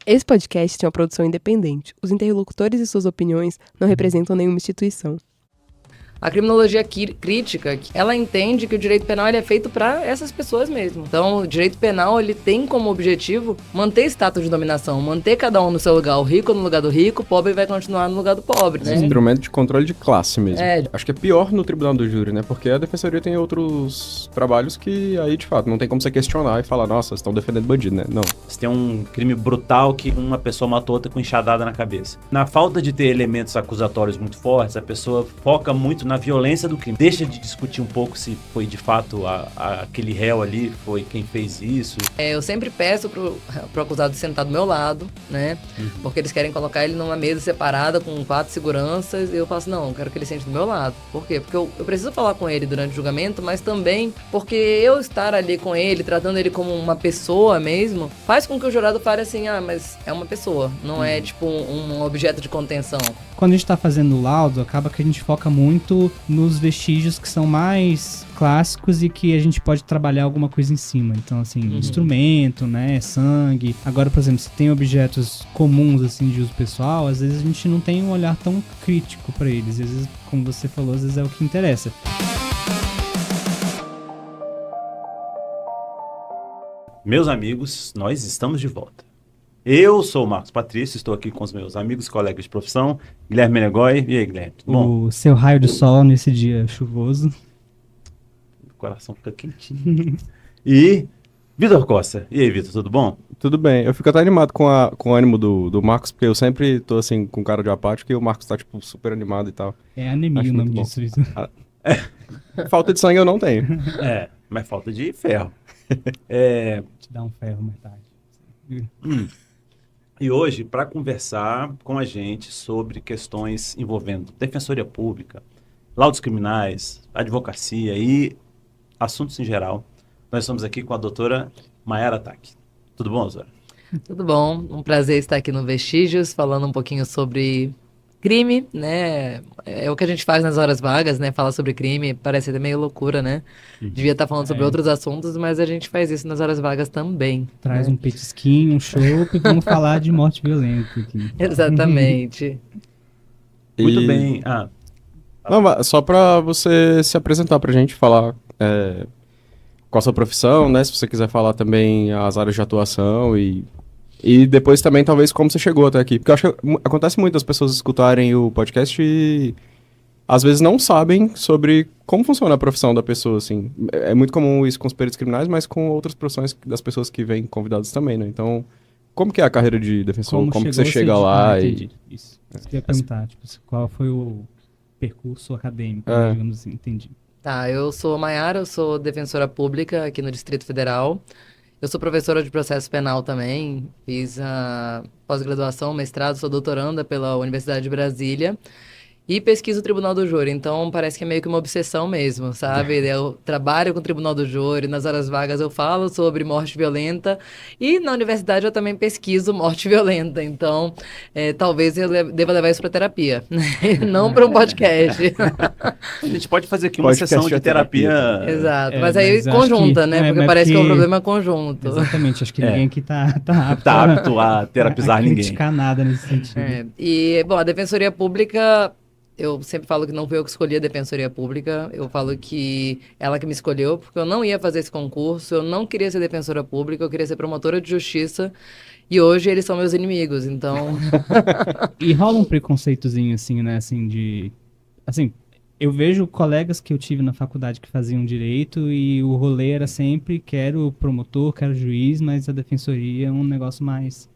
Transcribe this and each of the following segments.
Esse podcast tem uma produção independente. Os interlocutores e suas opiniões não representam nenhuma instituição. A criminologia crítica, ela entende que o direito penal ele é feito para essas pessoas mesmo. Então, o direito penal ele tem como objetivo manter status de dominação, manter cada um no seu lugar. O rico no lugar do rico, o pobre vai continuar no lugar do pobre, né? Instrumento de controle de classe mesmo. Acho que é pior no tribunal do júri, né? Porque a defensoria tem outros trabalhos que aí, de fato, não tem como você questionar e falar, nossa, vocês estão defendendo bandido, né? Não. Você tem um crime brutal que uma pessoa matou outra com enxadada na cabeça. Na falta de ter elementos acusatórios muito fortes, a pessoa foca muito na violência do crime. Deixa de discutir um pouco se foi de fato aquele réu ali, foi quem fez isso. Eu sempre peço pro acusado sentar do meu lado, né? Porque eles querem colocar ele numa mesa separada com 4 seguranças. E eu faço, não, eu quero que ele sente do meu lado. Por quê? Porque eu preciso falar com ele durante o julgamento, mas também porque eu estar ali com ele, tratando ele como uma pessoa mesmo, faz com que o jurado fale assim, mas é uma pessoa, não é tipo um objeto de contenção. Quando a gente tá fazendo o laudo, acaba que a gente foca muito nos vestígios que são mais clássicos e que a gente pode trabalhar alguma coisa em cima. Então, assim, instrumento, né, sangue. Agora, por exemplo, se tem objetos comuns, assim, de uso pessoal, às vezes a gente não tem um olhar tão crítico pra eles. Às vezes, como você falou, às vezes é o que interessa. Meus amigos, nós estamos de volta. Eu sou o Marcos Patrício, estou aqui com os meus amigos e colegas de profissão, Guilherme Menegói. E aí, Guilherme? Tudo bom? O seu raio de sol nesse dia chuvoso. O coração fica quentinho. E Vitor Costa. E aí, Vitor, tudo bom? Tudo bem. Eu fico até animado com o ânimo do Marcos, porque eu sempre tô assim, com cara de apático e o Marcos tá, tipo, super animado e tal. É anemia o nome disso. Falta de sangue eu não tenho. Mas falta de ferro. Te dá um ferro mais tarde. E hoje, para conversar com a gente sobre questões envolvendo defensoria pública, laudos criminais, advocacia e assuntos em geral, nós estamos aqui com a doutora Mayara Taki. Tudo bom, doutora? Tudo bom, um prazer estar aqui no Vestígios, falando um pouquinho sobre crime, né? É o que a gente faz nas horas vagas, né? Falar sobre crime, parece até meio loucura, né? Devia estar falando sobre outros assuntos, mas a gente faz isso nas horas vagas também. Traz um petisquinho, um chopp e vamos falar de morte violenta aqui. Exatamente. Muito bem. Não, só pra você se apresentar pra gente, falar qual a sua profissão, né? Se você quiser falar também as áreas de atuação e depois também, talvez, como você chegou até aqui. Porque eu acho que acontece muito as pessoas escutarem o podcast e às vezes não sabem sobre como funciona a profissão da pessoa, assim. É muito comum isso com os peritos criminais, mas com outras profissões das pessoas que vêm convidadas também, né? Então, como que é a carreira de defensor? Como que você chega lá? Entendi. Isso que eu ia perguntar, tipo, qual foi o percurso acadêmico, digamos assim, entendi. Tá, eu sou a Mayara, eu sou defensora pública aqui no Distrito Federal. Eu sou professora de processo penal também, fiz a pós-graduação, mestrado, sou doutoranda pela Universidade de Brasília e pesquiso o Tribunal do Júri, então parece que é meio que uma obsessão mesmo, sabe? Eu trabalho com o Tribunal do Júri, nas horas vagas eu falo sobre morte violenta e na universidade eu também pesquiso morte violenta, então talvez eu deva levar isso para terapia, não para um podcast. A gente pode fazer aqui uma sessão de terapia. Exato, mas aí conjunta, né? Porque parece que é um problema conjunto. Exatamente, acho que ninguém aqui tá apto a terapizar ninguém. Não criticar nada nesse sentido. E, bom, a Defensoria Pública, eu sempre falo que não fui eu que escolhi a Defensoria Pública, eu falo que ela que me escolheu, porque eu não ia fazer esse concurso, eu não queria ser defensora pública, eu queria ser promotora de justiça, e hoje eles são meus inimigos, então... E rola um preconceitozinho, assim, né, assim, de... Assim, eu vejo colegas que eu tive na faculdade que faziam direito e o rolê era sempre, quero promotor, quero juiz, mas a defensoria é um negócio mais...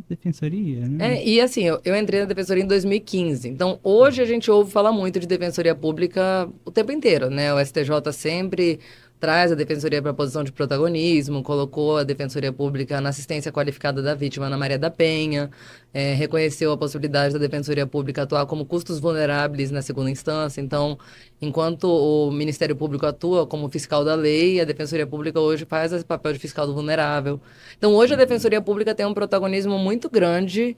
defensoria, né? E assim, eu entrei na defensoria em 2015. Então, hoje a gente ouve falar muito de defensoria pública o tempo inteiro, né? O STJ sempre traz a defensoria para a posição de protagonismo, colocou a defensoria pública na assistência qualificada da vítima Ana Maria da Penha, reconheceu a possibilidade da defensoria pública atuar como custos vulneráveis na segunda instância. Então, enquanto o Ministério Público atua como fiscal da lei, a defensoria pública hoje faz esse papel de fiscal do vulnerável. Então, hoje a defensoria pública tem um protagonismo muito grande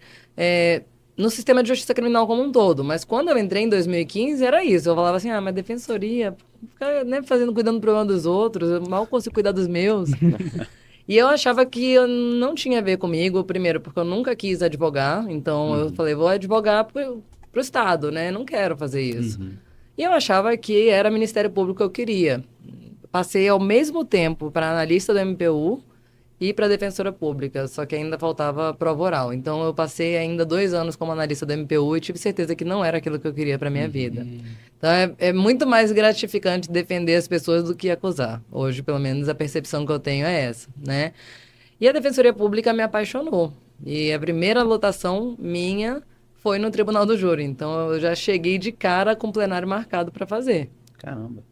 no sistema de justiça criminal como um todo. Mas quando eu entrei em 2015, era isso. Eu falava assim, mas defensoria, ficar, né, cuidando do problema dos outros, eu mal consigo cuidar dos meus. E eu achava que eu não tinha a ver comigo, primeiro, porque eu nunca quis advogar. Então, eu falei, vou advogar pro Estado, né? Não quero fazer isso. E eu achava que era Ministério Público que eu queria. Passei ao mesmo tempo para analista do MPU e para defensora pública, só que ainda faltava prova oral. Então, eu passei ainda 2 anos como analista do MPU e tive certeza que não era aquilo que eu queria para minha vida. Então, é muito mais gratificante defender as pessoas do que acusar. Hoje, pelo menos, a percepção que eu tenho é essa, né? E a Defensoria Pública me apaixonou. E a primeira lotação minha foi no Tribunal do Júri. Então, eu já cheguei de cara com o plenário marcado para fazer. Caramba.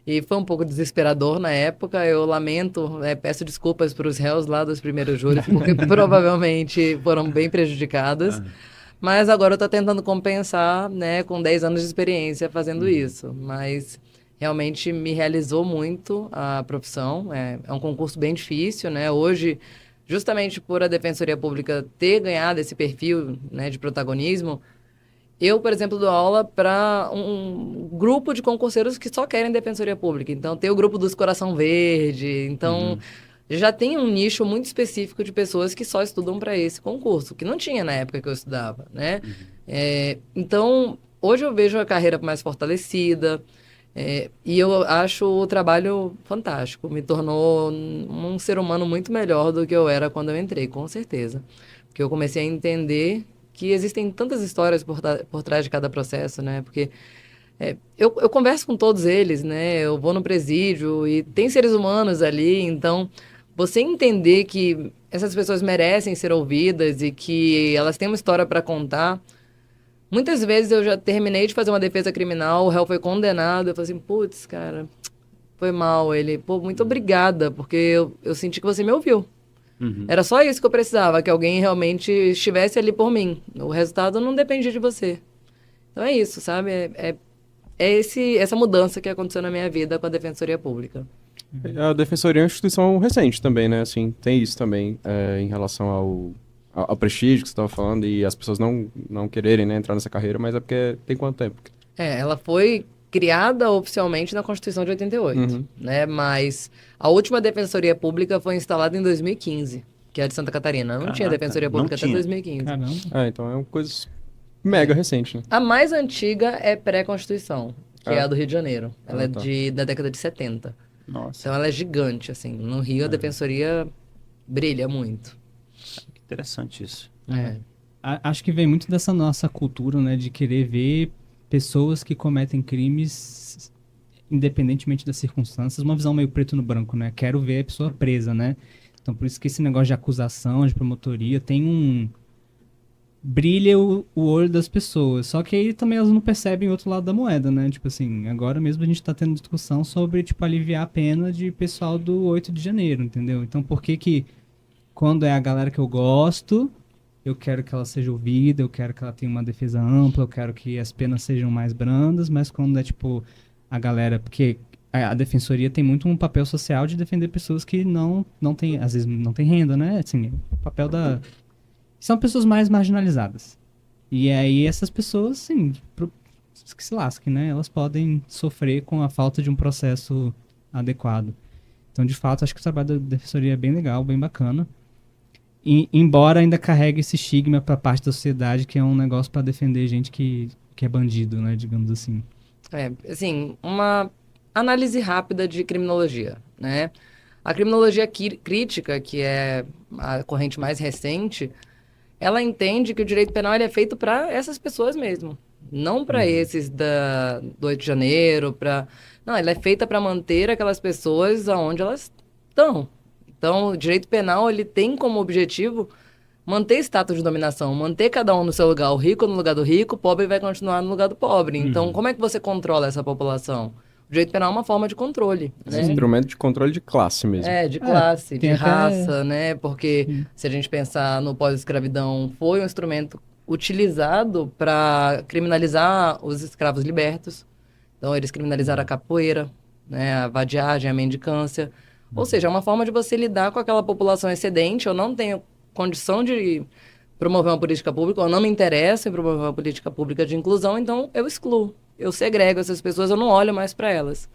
E foi um pouco desesperador na época. Eu lamento, peço desculpas para os réus lá dos primeiros júris, porque provavelmente foram bem prejudicadas. Mas agora eu estou tentando compensar, né, com 10 anos de experiência fazendo isso. Mas realmente me realizou muito a profissão. É um concurso bem difícil, né? Hoje, justamente por a Defensoria Pública ter ganhado esse perfil, né, de protagonismo, eu, por exemplo, dou aula para um grupo de concurseiros que só querem Defensoria Pública. Então, tem o grupo dos Coração Verde. Então, já tem um nicho muito específico de pessoas que só estudam para esse concurso, que não tinha na época que eu estudava, né? Então, hoje eu vejo a carreira mais fortalecida. E eu acho o trabalho fantástico. Me tornou um ser humano muito melhor do que eu era quando eu entrei, com certeza. Porque eu comecei a entender que existem tantas histórias por trás de cada processo, né? Porque eu converso com todos eles, né? Eu vou no presídio e tem seres humanos ali, então você entender que essas pessoas merecem ser ouvidas e que elas têm uma história para contar. Muitas vezes eu já terminei de fazer uma defesa criminal, o réu foi condenado, eu falei assim, putz, cara, foi mal. Ele, pô, muito obrigada, porque eu senti que você me ouviu. Era só isso que eu precisava, que alguém realmente estivesse ali por mim. O resultado não dependia de você. Então é isso, sabe? Essa mudança que aconteceu na minha vida com a Defensoria Pública. A Defensoria é uma instituição recente também, né? Assim, tem isso também em relação ao prestígio que você estava falando e as pessoas não quererem, né, entrar nessa carreira, mas é porque tem quanto tempo? Ela foi criada oficialmente na Constituição de 88, né? Mas a última Defensoria Pública foi instalada em 2015, que é a de Santa Catarina. Não tinha Defensoria Pública até 2015. Caramba. Então é uma coisa mega recente, né? A mais antiga é pré-Constituição, que é a do Rio de Janeiro. Ela é da década de 70. Nossa, Então ela é gigante, assim. No Rio a Defensoria brilha muito. que interessante isso. Acho que vem muito dessa nossa cultura, né, de querer ver pessoas que cometem crimes independentemente das circunstâncias, uma visão meio preto no branco, né? Quero ver a pessoa presa, né? Então por isso que esse negócio de acusação, de promotoria, brilha o olho das pessoas. Só que aí também elas não percebem o outro lado da moeda, né? Tipo assim, agora mesmo a gente tá tendo discussão sobre, tipo, aliviar a pena de pessoal do 8 de janeiro, entendeu? Então por que quando é a galera que eu gosto, eu quero que ela seja ouvida, eu quero que ela tenha uma defesa ampla, eu quero que as penas sejam mais brandas, mas quando é, tipo, a galera... Porque a defensoria tem muito um papel social de defender pessoas que não tem, às vezes não tem renda, né? Assim, o papel da... São pessoas mais marginalizadas. E aí essas pessoas, assim, que se lasquem, né? Elas podem sofrer com a falta de um processo adequado. Então, de fato, acho que o trabalho da defensoria é bem legal, bem bacana. E, embora ainda carregue esse estigma para parte da sociedade, que é um negócio para defender gente que é bandido, né? Digamos assim. Assim, uma análise rápida de criminologia, né? A criminologia crítica, que é a corrente mais recente, ela entende que o direito penal ele é feito para essas pessoas mesmo. Não para esses do 8 de janeiro, Não, ela é feita para manter aquelas pessoas aonde elas estão. Então, o direito penal, ele tem como objetivo manter status de dominação, manter cada um no seu lugar. O rico no lugar do rico, o pobre vai continuar no lugar do pobre. Então, como é que você controla essa população? O direito penal é uma forma de controle, né? Instrumento de controle de classe mesmo. De classe, de tem até- raça, né? Porque se a gente pensar no pós-escravidão, foi um instrumento utilizado para criminalizar os escravos libertos. Então, eles criminalizaram a capoeira, né? A vadiagem, a mendicância. Ou seja, é uma forma de você lidar com aquela população excedente. Eu não tenho condição de promover uma política pública, ou não me interessa em promover uma política pública de inclusão, então eu excluo. Eu segrego essas pessoas, eu não olho mais para elas.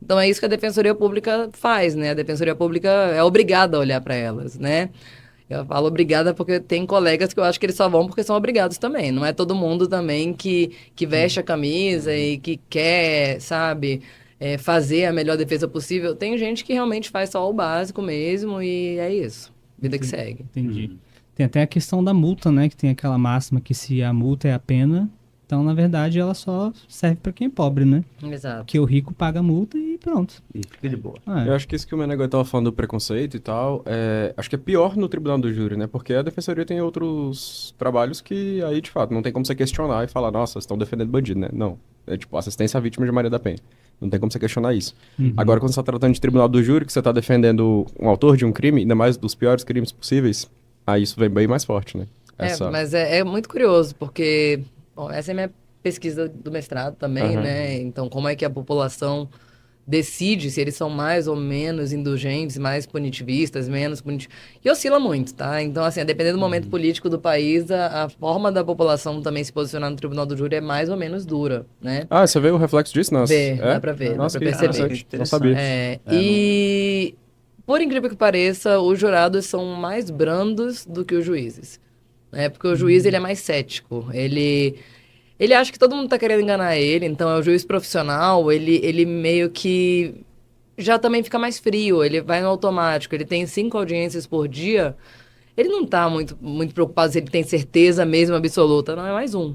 Então é isso que a Defensoria Pública faz, né? A Defensoria Pública é obrigada a olhar para elas, né? Eu falo obrigada porque tem colegas que eu acho que eles só vão porque são obrigados também. Não é todo mundo também que veste a camisa e que quer, sabe, fazer a melhor defesa possível. Tem gente que realmente faz só o básico mesmo e é isso. Vida que segue. Entendi. Tem até a questão da multa, né? Que tem aquela máxima que se a multa é a pena, então, na verdade, ela só serve para quem é pobre, né? Exato. Porque o rico paga a multa e pronto. E fica de boa. Ah, Eu acho que isso que o Menegoy estava falando do preconceito e tal, acho que é pior no tribunal do júri, né? Porque a defensoria tem outros trabalhos que aí, de fato, não tem como você questionar e falar, nossa, vocês estão defendendo bandido, né? Não. É tipo assistência à vítima de Maria da Penha. Não tem como você questionar isso. Agora, quando você está tratando de tribunal do júri, que você está defendendo um autor de um crime, ainda mais dos piores crimes possíveis, aí isso vem bem mais forte, né? Mas é muito curioso, porque bom, essa é a minha pesquisa do mestrado também, né? Então, como é que a população decide se eles são mais ou menos indulgentes, mais punitivistas, menos punitivistas. E oscila muito, tá? Então, assim, dependendo do momento político do país, a forma da população também se posicionar no tribunal do júri é mais ou menos dura, né? Ah, você vê o reflexo disso? Nossa, Dá pra ver, Nossa, dá pra perceber. Não sabia. E, por incrível que pareça, os jurados são mais brandos do que os juízes. Né? Porque o juiz, ele é mais cético. Ele acha que todo mundo tá querendo enganar ele, então é o juiz profissional, ele meio que já também fica mais frio, ele vai no automático, ele tem 5 audiências por dia, ele não tá muito preocupado se ele tem certeza mesmo absoluta, não, é mais um.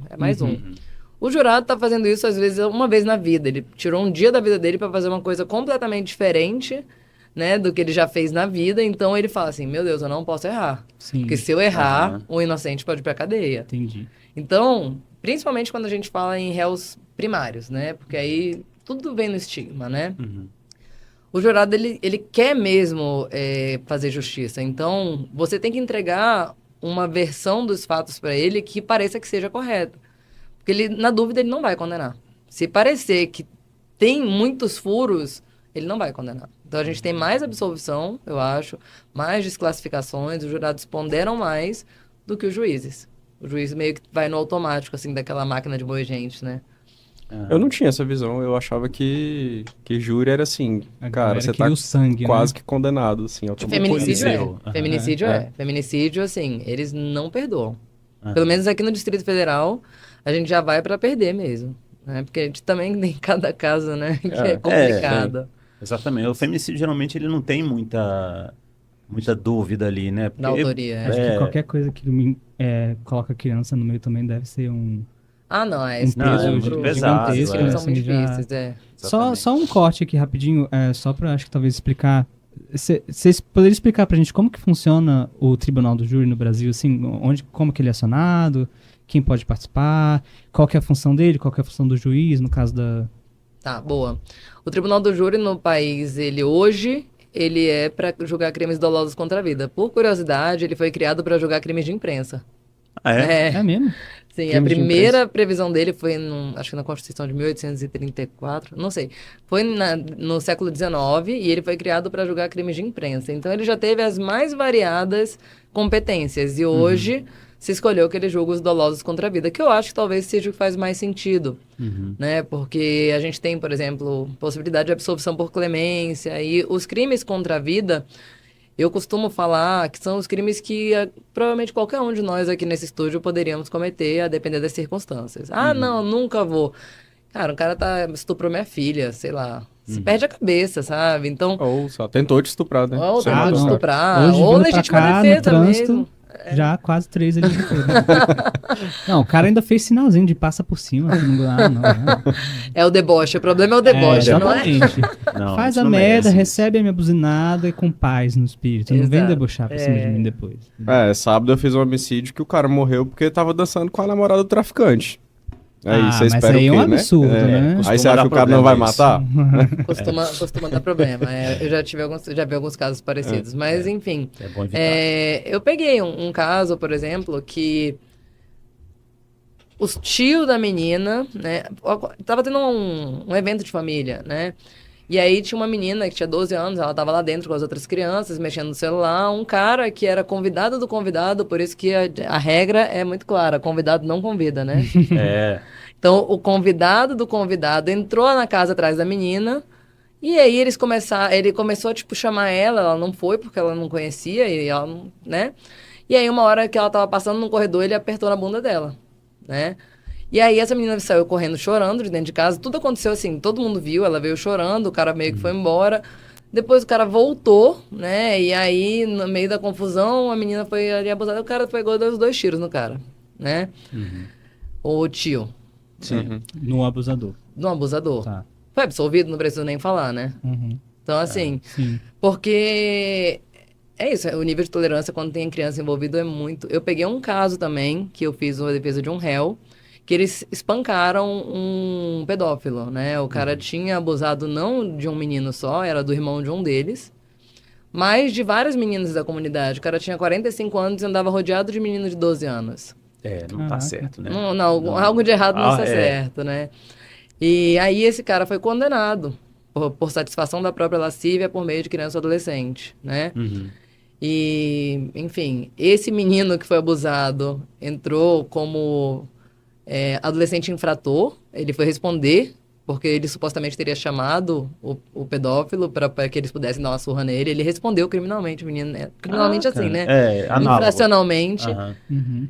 O jurado tá fazendo isso, às vezes, uma vez na vida, ele tirou um dia da vida dele para fazer uma coisa completamente diferente, né, do que ele já fez na vida, então ele fala assim, meu Deus, eu não posso errar, sim. porque se eu errar, o inocente pode ir pra cadeia. Entendi. Então, principalmente quando a gente fala em réus primários, né? Porque aí tudo vem no estigma, né? O jurado, ele quer mesmo fazer justiça. Então, você tem que entregar uma versão dos fatos para ele que pareça que seja correta. Porque ele, na dúvida, ele não vai condenar. Se parecer que tem muitos furos, ele não vai condenar. Então, a gente tem mais absolvição, eu acho, mais desclassificações, os jurados ponderam mais do que os juízes. O juiz meio que vai no automático, assim, daquela máquina de moer gente, né? Eu não tinha essa visão, eu achava que júri era assim, cara, você tá o sangue, quase né? que condenado, assim, Feminicídio Polícia. Feminicídio Feminicídio, assim, eles não perdoam. Pelo menos aqui no Distrito Federal, a gente já vai pra perder mesmo. Né? Porque a gente também tem cada caso, né? Que é complicado. Exatamente. O feminicídio, geralmente, ele não tem muita dúvida ali, né? Porque, Da autoria. Acho que qualquer coisa que coloca criança no meio também deve ser um... Ah, não, é Um peso estupro, pesado, esses crimes são assim, muito já- difíceis, Só um corte aqui rapidinho, só pra, acho que talvez explicar. Vocês poderiam explicar pra gente como que funciona o Tribunal do Júri no Brasil, assim, como que ele é acionado, quem pode participar, qual que é a função dele, qual que é a função do juiz, no caso da... Tá, boa. O Tribunal do Júri no país, ele é para julgar crimes dolosos contra a vida. Por curiosidade, ele foi criado para julgar crimes de imprensa. É mesmo? Sim, a Crimes de primeira previsão dele foi, acho que na Constituição de 1834, não sei. Foi no século XIX e ele foi criado para julgar crimes de imprensa. Então, ele já teve as mais variadas competências. E hoje se escolheu que ele julga os dolosos contra a vida, que eu acho que talvez seja o que faz mais sentido. Né? Porque a gente tem, por exemplo, possibilidade de absolvição por clemência. E os crimes contra a vida... Eu costumo falar que são os crimes que provavelmente qualquer um de nós aqui nesse estúdio poderíamos cometer, a depender das circunstâncias. Ah, não, nunca vou. Cara, o cara estuprou minha filha, sei lá. Se perde a cabeça, sabe? Então, Ou só tentou te estuprar, né? ou Você tentou matou o cara. estuprar, Hoje, ou vindo pra legítima cá, no defesa trânsito, mesmo. já quase 3 ali. Não, o cara ainda fez sinalzinho de passa por cima. Não. É o deboche, o problema é o deboche, não é? exatamente. Não, Faz isso a não merda, merece recebe a minha buzinada e com paz no espírito. Não vem Exato. debochar pra cima de mim depois. Sábado eu fiz um homicídio que o cara morreu porque tava dançando com a namorada do traficante. Aí você mas espera aí o é quê, um absurdo, né? Aí você Costuma acha dar que o cara não vai problema isso. matar? Costuma dar problema. Eu já vi alguns casos parecidos. Mas, enfim. É bom evitar. Eu peguei um caso, por exemplo, que os tios da menina, né? Tava tendo um evento de família, né? E aí tinha uma menina que tinha 12 anos, ela tava lá dentro com as outras crianças, mexendo no celular. Um cara que era convidado do convidado, por isso que a regra é muito clara, convidado não convida, né? É. Então, o convidado do convidado entrou na casa atrás da menina E aí ele começou a, tipo, chamar ela não foi porque ela não conhecia, e ela não, né? E aí uma hora que ela tava passando no corredor, ele apertou na bunda dela, né? E aí essa menina saiu correndo, chorando de dentro de casa, tudo aconteceu assim, todo mundo viu, ela veio chorando, o cara meio que foi embora. Depois o cara voltou, né? E aí, no meio da confusão, a menina foi ali abusada, o cara pegou e deu os 2 tiros no cara, né? O tio, Sim. No abusador. do abusador. Tá. Foi absolvido, não preciso nem falar, né? Uhum. Então, assim, Sim. porque é isso, o nível de tolerância quando tem criança envolvido é muito. Eu peguei um caso também, que eu fiz uma defesa de um réu, que eles espancaram um pedófilo, né? O cara tinha abusado não de um menino só, era do irmão de um deles, mas de vários meninos da comunidade. O cara tinha 45 anos e andava rodeado de meninos de 12 anos. Não tá Caraca. certo, né? Não, algo de errado não está É. certo, né? E aí esse cara foi condenado por satisfação da própria lascívia por meio de criança ou adolescente, né? E, enfim, esse menino que foi abusado entrou como adolescente infrator. Ele foi responder porque ele supostamente teria chamado o pedófilo para que eles pudessem dar uma surra nele. Ele respondeu criminalmente, o menino, né? Criminalmente Caraca. assim, né? Análogo. Infracionalmente. Aham. Uhum.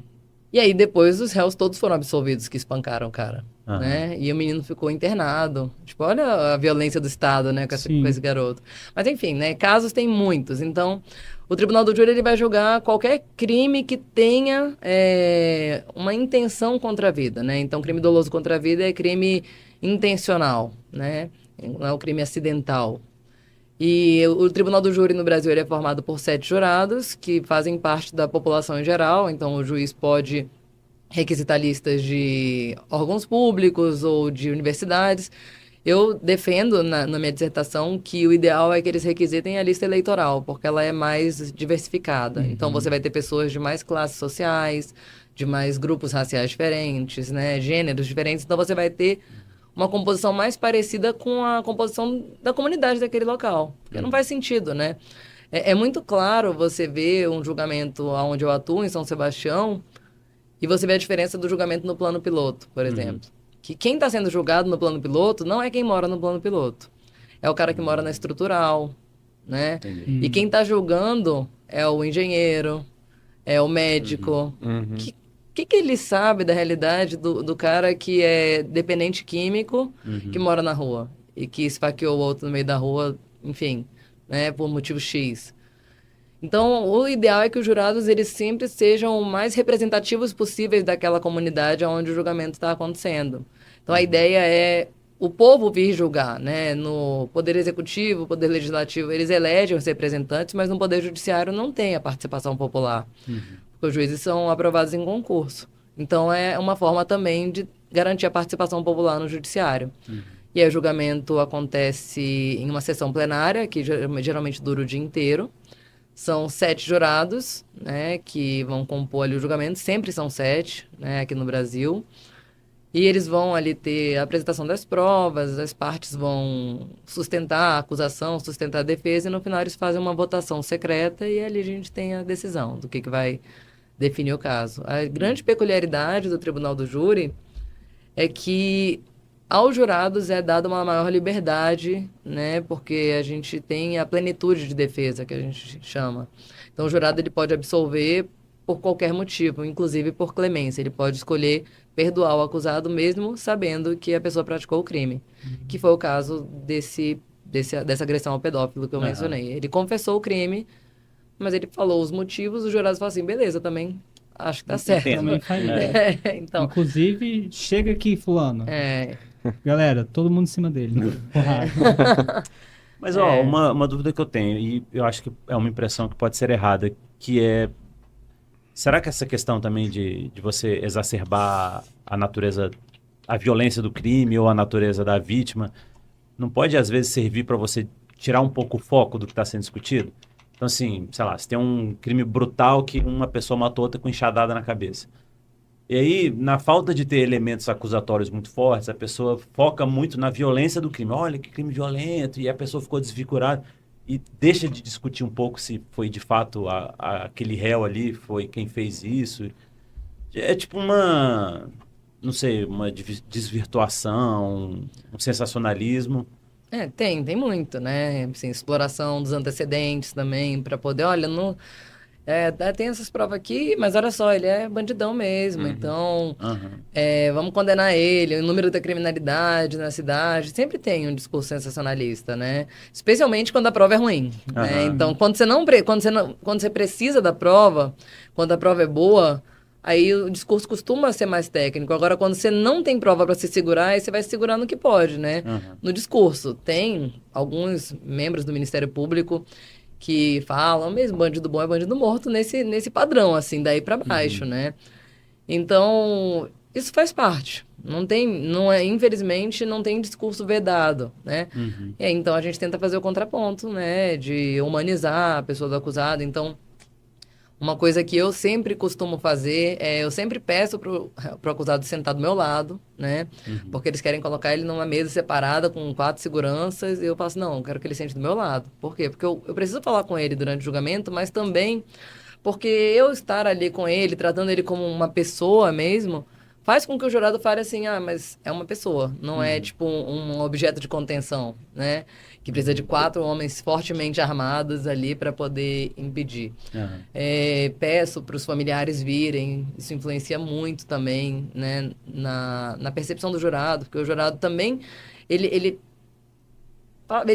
E aí depois os réus todos foram absolvidos que espancaram o cara, Aham. né? E o menino ficou internado. Tipo, olha a violência do Estado, né, com Sim. esse garoto. Mas enfim, né, casos tem muitos. Então, o tribunal do júri ele vai julgar qualquer crime que tenha uma intenção contra a vida, né? Então, crime doloso contra a vida é crime intencional, né? Não é o crime acidental. E o Tribunal do Júri no Brasil ele é formado por 7 jurados que fazem parte da população em geral. Então, o juiz pode requisitar listas de órgãos públicos ou de universidades. Eu defendo na minha dissertação que o ideal é que eles requisitem a lista eleitoral, porque ela é mais diversificada. Então, você vai ter pessoas de mais classes sociais, de mais grupos raciais diferentes, né, gêneros diferentes. Então, você vai ter uma composição mais parecida com a composição da comunidade daquele local. Porque não faz sentido, né? É muito claro você ver um julgamento onde eu atuo, em São Sebastião, e você vê a diferença do julgamento no plano piloto, por exemplo. Que quem está sendo julgado no plano piloto não é quem mora no plano piloto. É o cara que mora na estrutural, né? E quem está julgando é o engenheiro, é o médico. Que ele sabe da realidade do cara que é dependente químico, que mora na rua e que esfaqueou o outro no meio da rua, enfim, né, por motivo X. Então, o ideal é que os jurados eles sempre sejam o mais representativos possíveis daquela comunidade onde o julgamento está acontecendo. Então, a ideia é o povo vir julgar, né? No Poder Executivo, Poder Legislativo, eles elegem os representantes, mas no Poder Judiciário não tem a participação popular. Porque os juízes são aprovados em concurso. Então, é uma forma também de garantir a participação popular no judiciário. E aí, o julgamento acontece em uma sessão plenária, que geralmente dura o dia inteiro. São 7 jurados, né, que vão compor ali o julgamento. Sempre são 7, né, aqui no Brasil. E eles vão ali ter a apresentação das provas, as partes vão sustentar a acusação, sustentar a defesa, e no final eles fazem uma votação secreta e ali a gente tem a decisão do que vai definir o caso. A grande peculiaridade do Tribunal do Júri é que aos jurados é dada uma maior liberdade, né, porque a gente tem a plenitude de defesa, que a gente chama. Então, o jurado ele pode absolver por qualquer motivo, inclusive por clemência. Ele pode escolher perdoar o acusado mesmo sabendo que a pessoa praticou o crime, que foi o caso dessa agressão ao pedófilo que eu mencionei. Ele confessou o crime, mas ele falou os motivos, os jurados falaram assim, beleza, também acho que tá certo. Também faria. Então, Inclusive, chega aqui, fulano. Galera, todo mundo em cima dele. Né? Porrada. Mas, ó, uma dúvida que eu tenho, e eu acho que é uma impressão que pode ser errada, que é... Será que essa questão também de você exacerbar a natureza, a violência do crime ou a natureza da vítima, não pode, às vezes, servir para você tirar um pouco o foco do que está sendo discutido? Então, assim, sei lá, se tem um crime brutal que uma pessoa matou outra com enxadada na cabeça. E aí, na falta de ter elementos acusatórios muito fortes, a pessoa foca muito na violência do crime. Olha, que crime violento, e a pessoa ficou desfigurada. E deixa de discutir um pouco se foi de fato aquele réu ali, foi quem fez isso. É tipo uma, não sei, uma desvirtuação, um sensacionalismo. Tem muito, né? Assim, exploração dos antecedentes também, para poder, olha, não, tem essas provas aqui, mas olha só, ele é bandidão mesmo, então Aham. vamos condenar ele, o número da criminalidade na cidade, sempre tem um discurso sensacionalista, né? Especialmente quando a prova é ruim, né? Aham. Então, quando você precisa da prova, quando a prova é boa, aí o discurso costuma ser mais técnico. Agora, quando você não tem prova para se segurar, aí você vai se segurar no que pode, né? Aham. No discurso, tem alguns membros do Ministério Público que falam, mesmo bandido bom é bandido morto, nesse padrão, assim, daí para baixo, né? Então, isso faz parte. Infelizmente, não tem discurso vedado, né? Uhum. E aí, então, a gente tenta fazer o contraponto, né? De humanizar a pessoa do acusado. Então, uma coisa que eu sempre costumo fazer eu sempre peço pro acusado sentar do meu lado, né? Porque eles querem colocar ele numa mesa separada com 4 seguranças. E eu faço, não, eu quero que ele sente do meu lado. Por quê? Porque eu preciso falar com ele durante o julgamento, mas também porque eu estar ali com ele, tratando ele como uma pessoa mesmo, faz com que o jurado fale assim, mas é uma pessoa, não é tipo um objeto de contenção, né? Que precisa de 4 homens fortemente armados ali para poder impedir. Aham. Peço para os familiares virem, isso influencia muito também, né? Na percepção do jurado, porque o jurado também, ele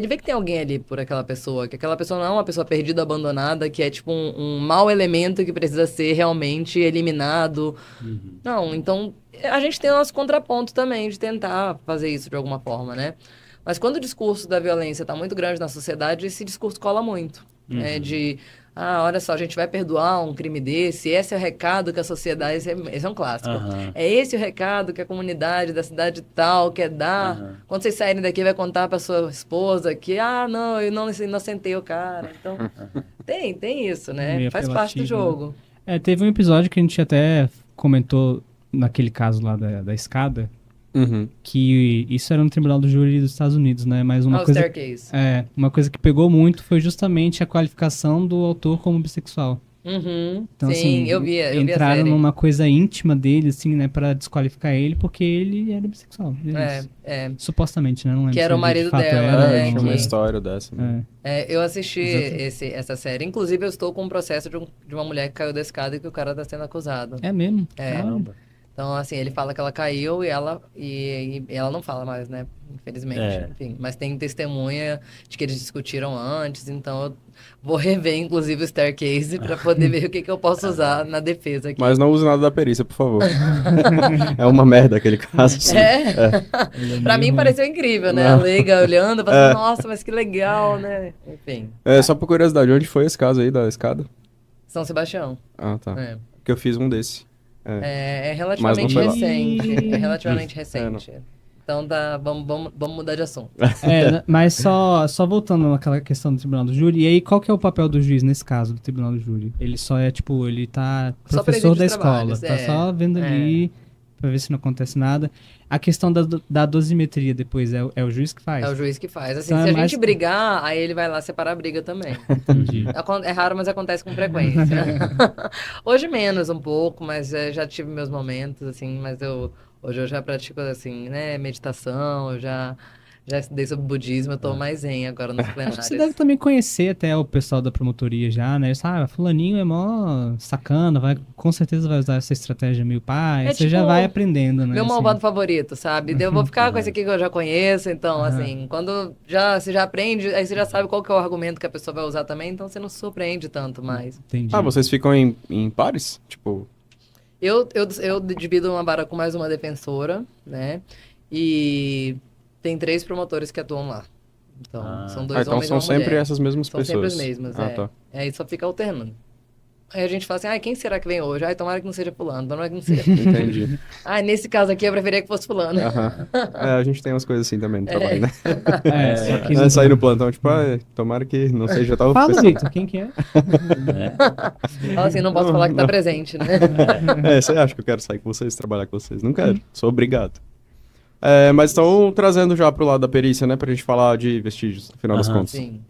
vê que tem alguém ali por aquela pessoa, que aquela pessoa não é uma pessoa perdida, abandonada, que é tipo um mau elemento que precisa ser realmente eliminado. Não, então a gente tem o nosso contraponto também de tentar fazer isso de alguma forma, né? Mas quando o discurso da violência está muito grande na sociedade, esse discurso cola muito. Né? Olha só, a gente vai perdoar um crime desse, esse é o recado que a sociedade... Esse é um clássico. Aham. É esse o recado que a comunidade da cidade tal quer dar. Aham. Quando vocês saírem daqui, vai contar para sua esposa que, não, eu não inocentei o cara. Então, tem isso, né? Meio Faz parte do apelativo, jogo. Teve um episódio que a gente até comentou naquele caso lá da escada, Uhum. que isso era no Tribunal do Júri dos Estados Unidos, né? Mas uma O coisa, staircase. uma coisa que pegou muito foi justamente a qualificação do autor como bissexual. Uhum. Então, Sim, assim, eu vi a entraram série. numa coisa íntima dele, assim, né, pra desqualificar ele, porque ele era bissexual. Supostamente, né? Não lembro Que era se o marido de fato dela, era, né, Tinha ou- uma que- história dessa. Né? Eu assisti Exatamente. essa série. Inclusive, eu estou com um processo de uma mulher que caiu da escada e que o cara está sendo acusado. É mesmo? Caramba. Então, assim, ele fala que ela caiu e ela não fala mais, né? Infelizmente. Enfim, mas tem testemunha de que eles discutiram antes, então eu vou rever, inclusive, o staircase para poder ver o que eu posso usar na defesa aqui. Mas não use nada da perícia, por favor. É uma merda aquele caso. Assim. Ele é Pra meio mim ruim. pareceu incrível, né? A leiga olhando, falando, nossa, mas que legal, né? Enfim, Só por curiosidade, onde foi esse caso aí da escada? São Sebastião. Ah, tá. É. Porque eu fiz um desse. É Mas relativamente não foi lá. recente. É relativamente não. recente. Então vamos mudar de assunto. Mas só voltando naquela questão do Tribunal do Júri, e aí qual que é o papel do juiz nesse caso do Tribunal do Júri? Ele só é, tipo, ele tá Só professor preside da os escola, trabalhos, tá só vendo é. ali pra ver se não acontece nada. A questão da dosimetria depois, é o juiz que faz? É o juiz que faz. Assim, Então é se a mais- gente brigar, aí ele vai lá separar a briga também. Entendi. É raro, mas acontece com frequência. Hoje menos um pouco, mas já tive meus momentos, assim, mas hoje eu já pratico, assim, né, meditação, eu já estudei sobre budismo, eu tô mais zen agora nos Acho que plenários. você deve também conhecer até o pessoal da promotoria já, né? Fulaninho é mó sacana, com certeza vai usar essa estratégia meio pai. Você já tipo, vai aprendendo, né? Meu assim. malvado favorito, sabe? Eu vou ficar com esse aqui que eu já conheço, então, assim, quando você já aprende, aí você já sabe qual que é o argumento que a pessoa vai usar também, então você não se surpreende tanto mais. Entendi. Ah, vocês ficam em pares? Tipo, Eu divido uma vara com mais uma defensora, né? E tem 3 promotores que atuam lá. Então, são 2 então homens e são uma sempre mulher. essas mesmas São pessoas. sempre as mesmas, Ah, tá. Aí só fica alternando. Aí a gente fala assim, quem será que vem hoje? Tomara que não seja fulano, tomara que não seja... Entendi. Nesse caso aqui eu preferia que fosse fulano. Aham. A gente tem umas coisas assim também no trabalho, né? Só que Antes de sair no plantão, tipo, tomara que não seja tal Fala, pessoa. Victor, quem que é? Fala assim, não posso falar que tá presente, né? Você acha que eu quero sair com vocês, trabalhar com vocês? Não quero, sou obrigado. Mas estão trazendo já pro lado da perícia, né, pra gente falar de vestígios, no final das contas. Sim.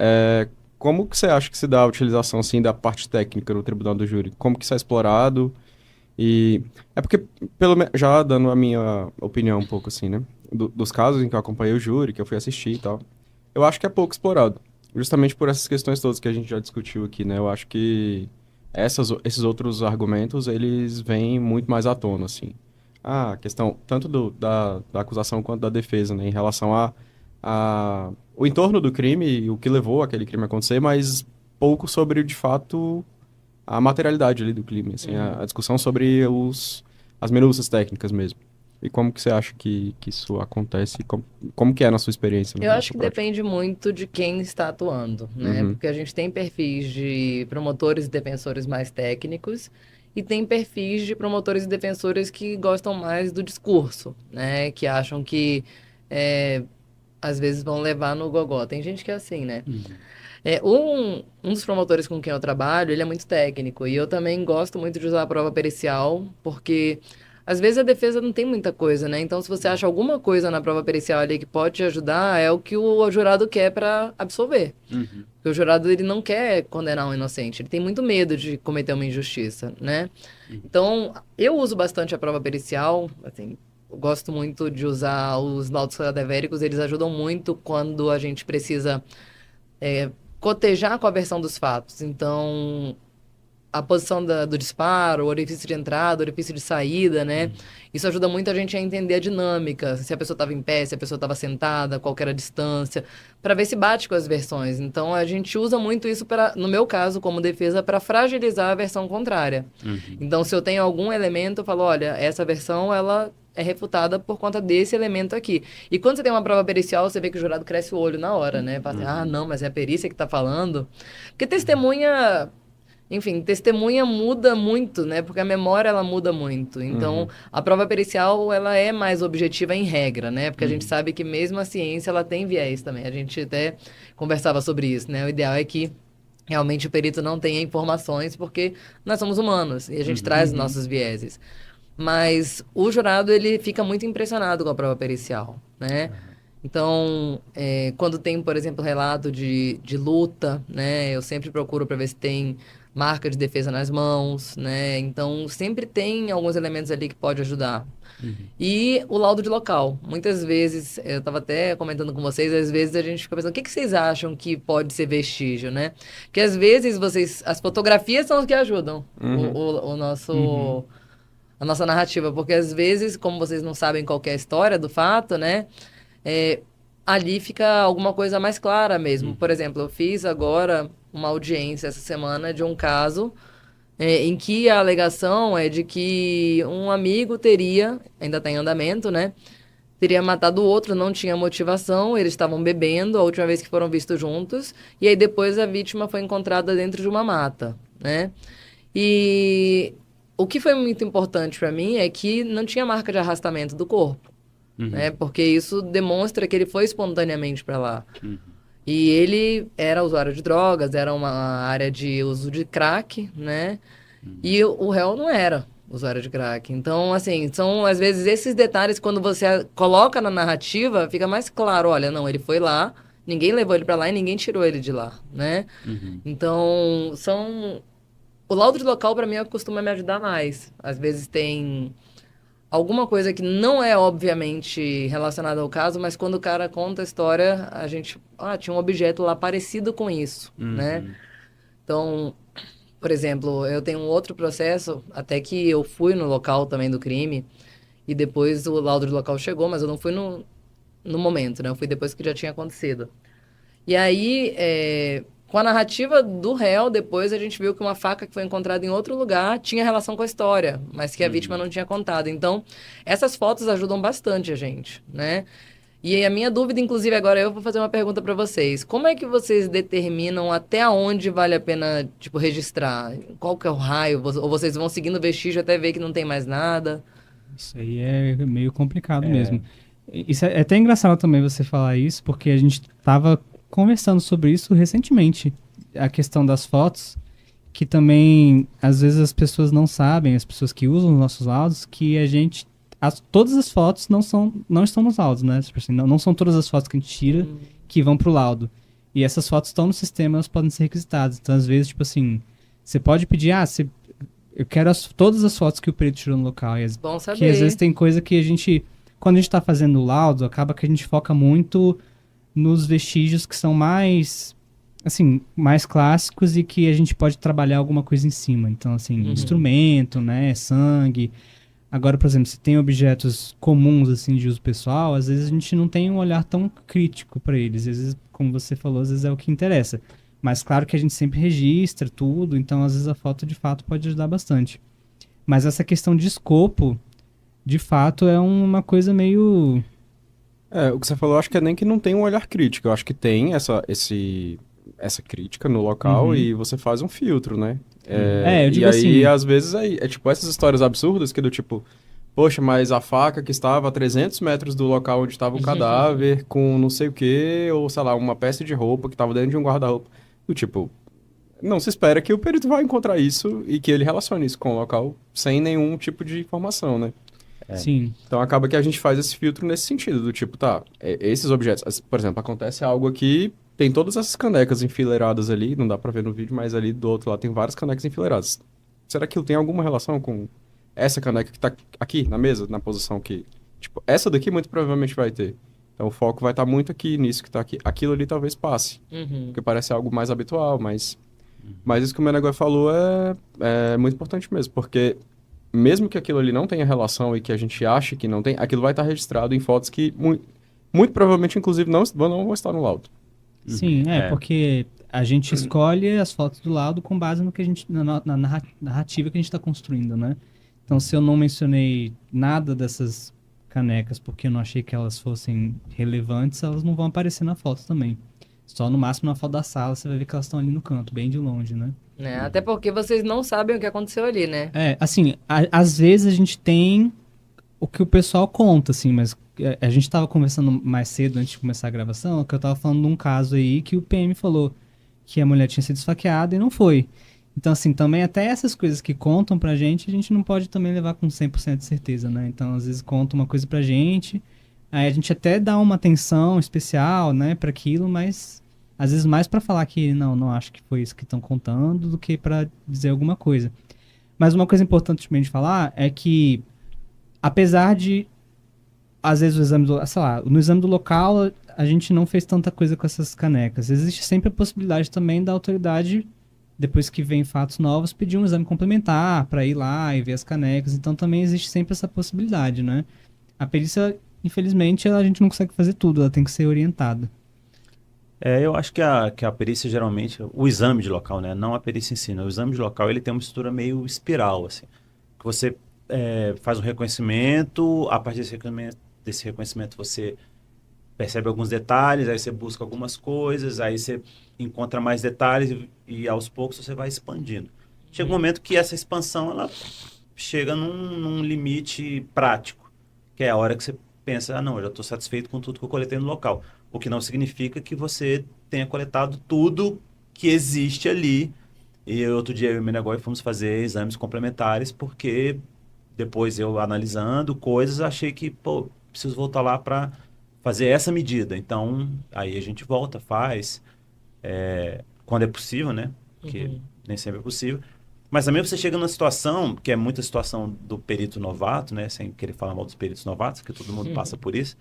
Como que você acha que se dá a utilização, assim, da parte técnica no Tribunal do Júri? Como que isso é explorado? E é porque, já dando a minha opinião um pouco, assim, né, dos casos em que eu acompanhei o júri, que eu fui assistir e tal, eu acho que é pouco explorado. Justamente por essas questões todas que a gente já discutiu aqui, né? Eu acho que esses outros argumentos, eles vêm muito mais à tona, assim. A questão tanto da acusação quanto da defesa, né? Em relação o entorno do crime e o que levou aquele crime a acontecer, mas pouco sobre, de fato, a materialidade ali do crime, assim, a discussão sobre as minúcias técnicas mesmo. E como que você acha que isso acontece? Como que é na sua experiência? Eu acho que depende muito de quem está atuando, né? Porque a gente tem perfis de promotores e defensores mais técnicos e tem perfis de promotores e defensores que gostam mais do discurso, né? Que acham que às vezes vão levar no gogó. Tem gente que é assim, né? Um dos promotores com quem eu trabalho, ele é muito técnico. E eu também gosto muito de usar a prova pericial, porque às vezes a defesa não tem muita coisa, né? Então, se você acha alguma coisa na prova pericial ali que pode te ajudar, é o que o jurado quer para absolver. Porque o jurado, ele não quer condenar um inocente. Ele tem muito medo de cometer uma injustiça, né? Então, eu uso bastante a prova pericial, assim. Eu gosto muito de usar os laudos cadavéricos, eles ajudam muito quando a gente precisa cotejar com a versão dos fatos. Então, a posição do disparo, o orifício de entrada, o orifício de saída, né? Isso ajuda muito a gente a entender a dinâmica, se a pessoa estava em pé, se a pessoa estava sentada, qual que era a distância, para ver se bate com as versões. Então, a gente usa muito isso, no meu caso, como defesa, para fragilizar a versão contrária. Então, se eu tenho algum elemento, eu falo, olha, essa versão, ela é refutada por conta desse elemento aqui. E quando você tem uma prova pericial, você vê que o jurado cresce o olho na hora, né? Fala assim, não, mas é a perícia que está falando. Porque testemunha... Enfim, testemunha muda muito, né? Porque a memória, ela muda muito. Então, a prova pericial, ela é mais objetiva em regra, né? Porque a gente sabe que mesmo a ciência, ela tem viés também. A gente até conversava sobre isso, né? O ideal é que realmente o perito não tenha informações, porque nós somos humanos e a gente traz os nossos vieses. Mas o jurado, ele fica muito impressionado com a prova pericial, né? Então, quando tem, por exemplo, relato de luta, né? Eu sempre procuro para ver se tem marca de defesa nas mãos, né? Então, sempre tem alguns elementos ali que pode ajudar. E o laudo de local. Muitas vezes, eu estava até comentando com vocês, às vezes a gente fica pensando, o que vocês acham que pode ser vestígio, né? Porque às vezes as fotografias são as que ajudam o nosso... a nossa narrativa, porque às vezes, como vocês não sabem qual que é a história do fato, né, ali fica alguma coisa mais clara mesmo. Por exemplo, eu fiz agora uma audiência essa semana de um caso em que a alegação é de que um amigo teria, ainda está em andamento, né, teria matado o outro, não tinha motivação, eles estavam bebendo a última vez que foram vistos juntos, e aí depois a vítima foi encontrada dentro de uma mata, né, e... O que foi muito importante para mim é que não tinha marca de arrastamento do corpo, né? Porque isso demonstra que ele foi espontaneamente para lá. E ele era usuário de drogas, era uma área de uso de crack, né? E o réu não era usuário de crack. Então, assim, são às vezes esses detalhes, quando você coloca na narrativa, fica mais claro, olha, não, ele foi lá, ninguém levou ele para lá e ninguém tirou ele de lá, né? Então, o laudo de local, para mim, costuma me ajudar mais. Às vezes tem alguma coisa que não é, obviamente, relacionada ao caso, mas quando o cara conta a história, a gente... tinha um objeto lá parecido com isso, né? Então, por exemplo, eu tenho um outro processo, até que eu fui no local também do crime, e depois o laudo de local chegou, mas eu não fui no momento, né? Eu fui depois que já tinha acontecido. E aí... Com a narrativa do réu, depois a gente viu que uma faca que foi encontrada em outro lugar tinha relação com a história, mas que a vítima não tinha contado. Então, essas fotos ajudam bastante a gente, né? E a minha dúvida, inclusive, agora eu vou fazer uma pergunta para vocês. Como é que vocês determinam até onde vale a pena, tipo, registrar? Qual que é o raio? Ou vocês vão seguindo o vestígio até ver que não tem mais nada? Isso aí é meio complicado mesmo. Isso é até engraçado também você falar isso, porque a gente tava conversando sobre isso recentemente, a questão das fotos, que também, às vezes as pessoas não sabem, as pessoas que usam os nossos laudos, que todas as fotos não estão nos laudos, né? Tipo assim, não são todas as fotos que a gente tira que vão pro laudo. E essas fotos estão no sistema, elas podem ser requisitadas. Então, às vezes, tipo assim, você pode pedir, eu quero todas as fotos que o perito tirou no local. Bom saber. Que às vezes tem coisa que quando a gente tá fazendo o laudo, acaba que a gente foca muito nos vestígios que são mais, assim, mais clássicos e que a gente pode trabalhar alguma coisa em cima. Então, assim, instrumento, né, sangue. Agora, por exemplo, se tem objetos comuns, assim, de uso pessoal, às vezes a gente não tem um olhar tão crítico para eles. Às vezes, como você falou, às vezes é o que interessa. Mas claro que a gente sempre registra tudo, então às vezes a foto de fato pode ajudar bastante. Mas essa questão de escopo, de fato, é uma coisa meio... O que você falou, eu acho que é nem que não tem um olhar crítico. Eu acho que tem essa crítica no local e você faz um filtro, né? eu digo e aí, assim... às vezes, é tipo essas histórias absurdas que do tipo... Poxa, mas a faca que estava a 300 metros do local onde estava o cadáver, com não sei o quê, ou sei lá, uma peça de roupa que estava dentro de um guarda-roupa. Do tipo, não se espera que o perito vá encontrar isso e que ele relacione isso com o local sem nenhum tipo de informação, né? Sim. Então acaba que a gente faz esse filtro nesse sentido, do tipo, tá, esses objetos, por exemplo, acontece algo aqui, tem todas essas canecas enfileiradas ali, não dá pra ver no vídeo, mas ali do outro lado tem várias canecas enfileiradas. Será que tem alguma relação com essa caneca que tá aqui na mesa, na posição que... Tipo, essa daqui muito provavelmente vai ter. Então o foco vai estar muito aqui nisso que tá aqui. Aquilo ali talvez passe, porque parece algo mais habitual, mas isso que o Menegói falou é muito importante mesmo, porque mesmo que aquilo ali não tenha relação e que a gente ache que não tem, aquilo vai estar registrado em fotos que muito provavelmente, inclusive, não vão estar no laudo. Sim, porque a gente escolhe as fotos do laudo com base no que a gente, na narrativa que a gente está construindo, né? Então, se eu não mencionei nada dessas canecas porque eu não achei que elas fossem relevantes, elas não vão aparecer na foto também. Só no máximo na foto da sala você vai ver que elas estão ali no canto, bem de longe, né? Até porque vocês não sabem o que aconteceu ali, né? Assim, às vezes a gente tem o que o pessoal conta, assim, mas a gente tava conversando mais cedo, antes de começar a gravação, que eu tava falando de um caso aí que o PM falou que a mulher tinha sido esfaqueada e não foi. Então, assim, também até essas coisas que contam pra gente, a gente não pode também levar com 100% de certeza, né? Então, às vezes conta uma coisa pra gente, aí a gente até dá uma atenção especial, né, pra aquilo, mas às vezes mais pra falar que não acho que foi isso que estão contando do que pra dizer alguma coisa. Mas uma coisa importante também de falar é que, apesar de, às vezes, no exame do local, a gente não fez tanta coisa com essas canecas. Existe sempre a possibilidade também da autoridade, depois que vem fatos novos, pedir um exame complementar para ir lá e ver as canecas. Então também existe sempre essa possibilidade, né? A perícia, infelizmente, a gente não consegue fazer tudo, ela tem que ser orientada. Eu acho que a perícia geralmente, o exame de local, né? Não a perícia em si, né? O exame de local ele tem uma estrutura meio espiral, assim. Que você faz um reconhecimento, a partir desse reconhecimento você percebe alguns detalhes, aí você busca algumas coisas, aí você encontra mais detalhes e aos poucos você vai expandindo. Chega um momento que essa expansão ela chega num limite prático, que é a hora que você pensa, não, eu já estou satisfeito com tudo que eu coletei no local. O que não significa que você tenha coletado tudo que existe ali. E outro dia eu e o Menegói fomos fazer exames complementares, porque depois eu analisando coisas, achei que, preciso voltar lá para fazer essa medida. Então, aí a gente volta, faz, quando é possível, né? Porque nem sempre é possível. Mas também você chega numa situação, que é muita situação do perito novato, né? Sem querer falar mal dos peritos novatos, que todo mundo passa por isso.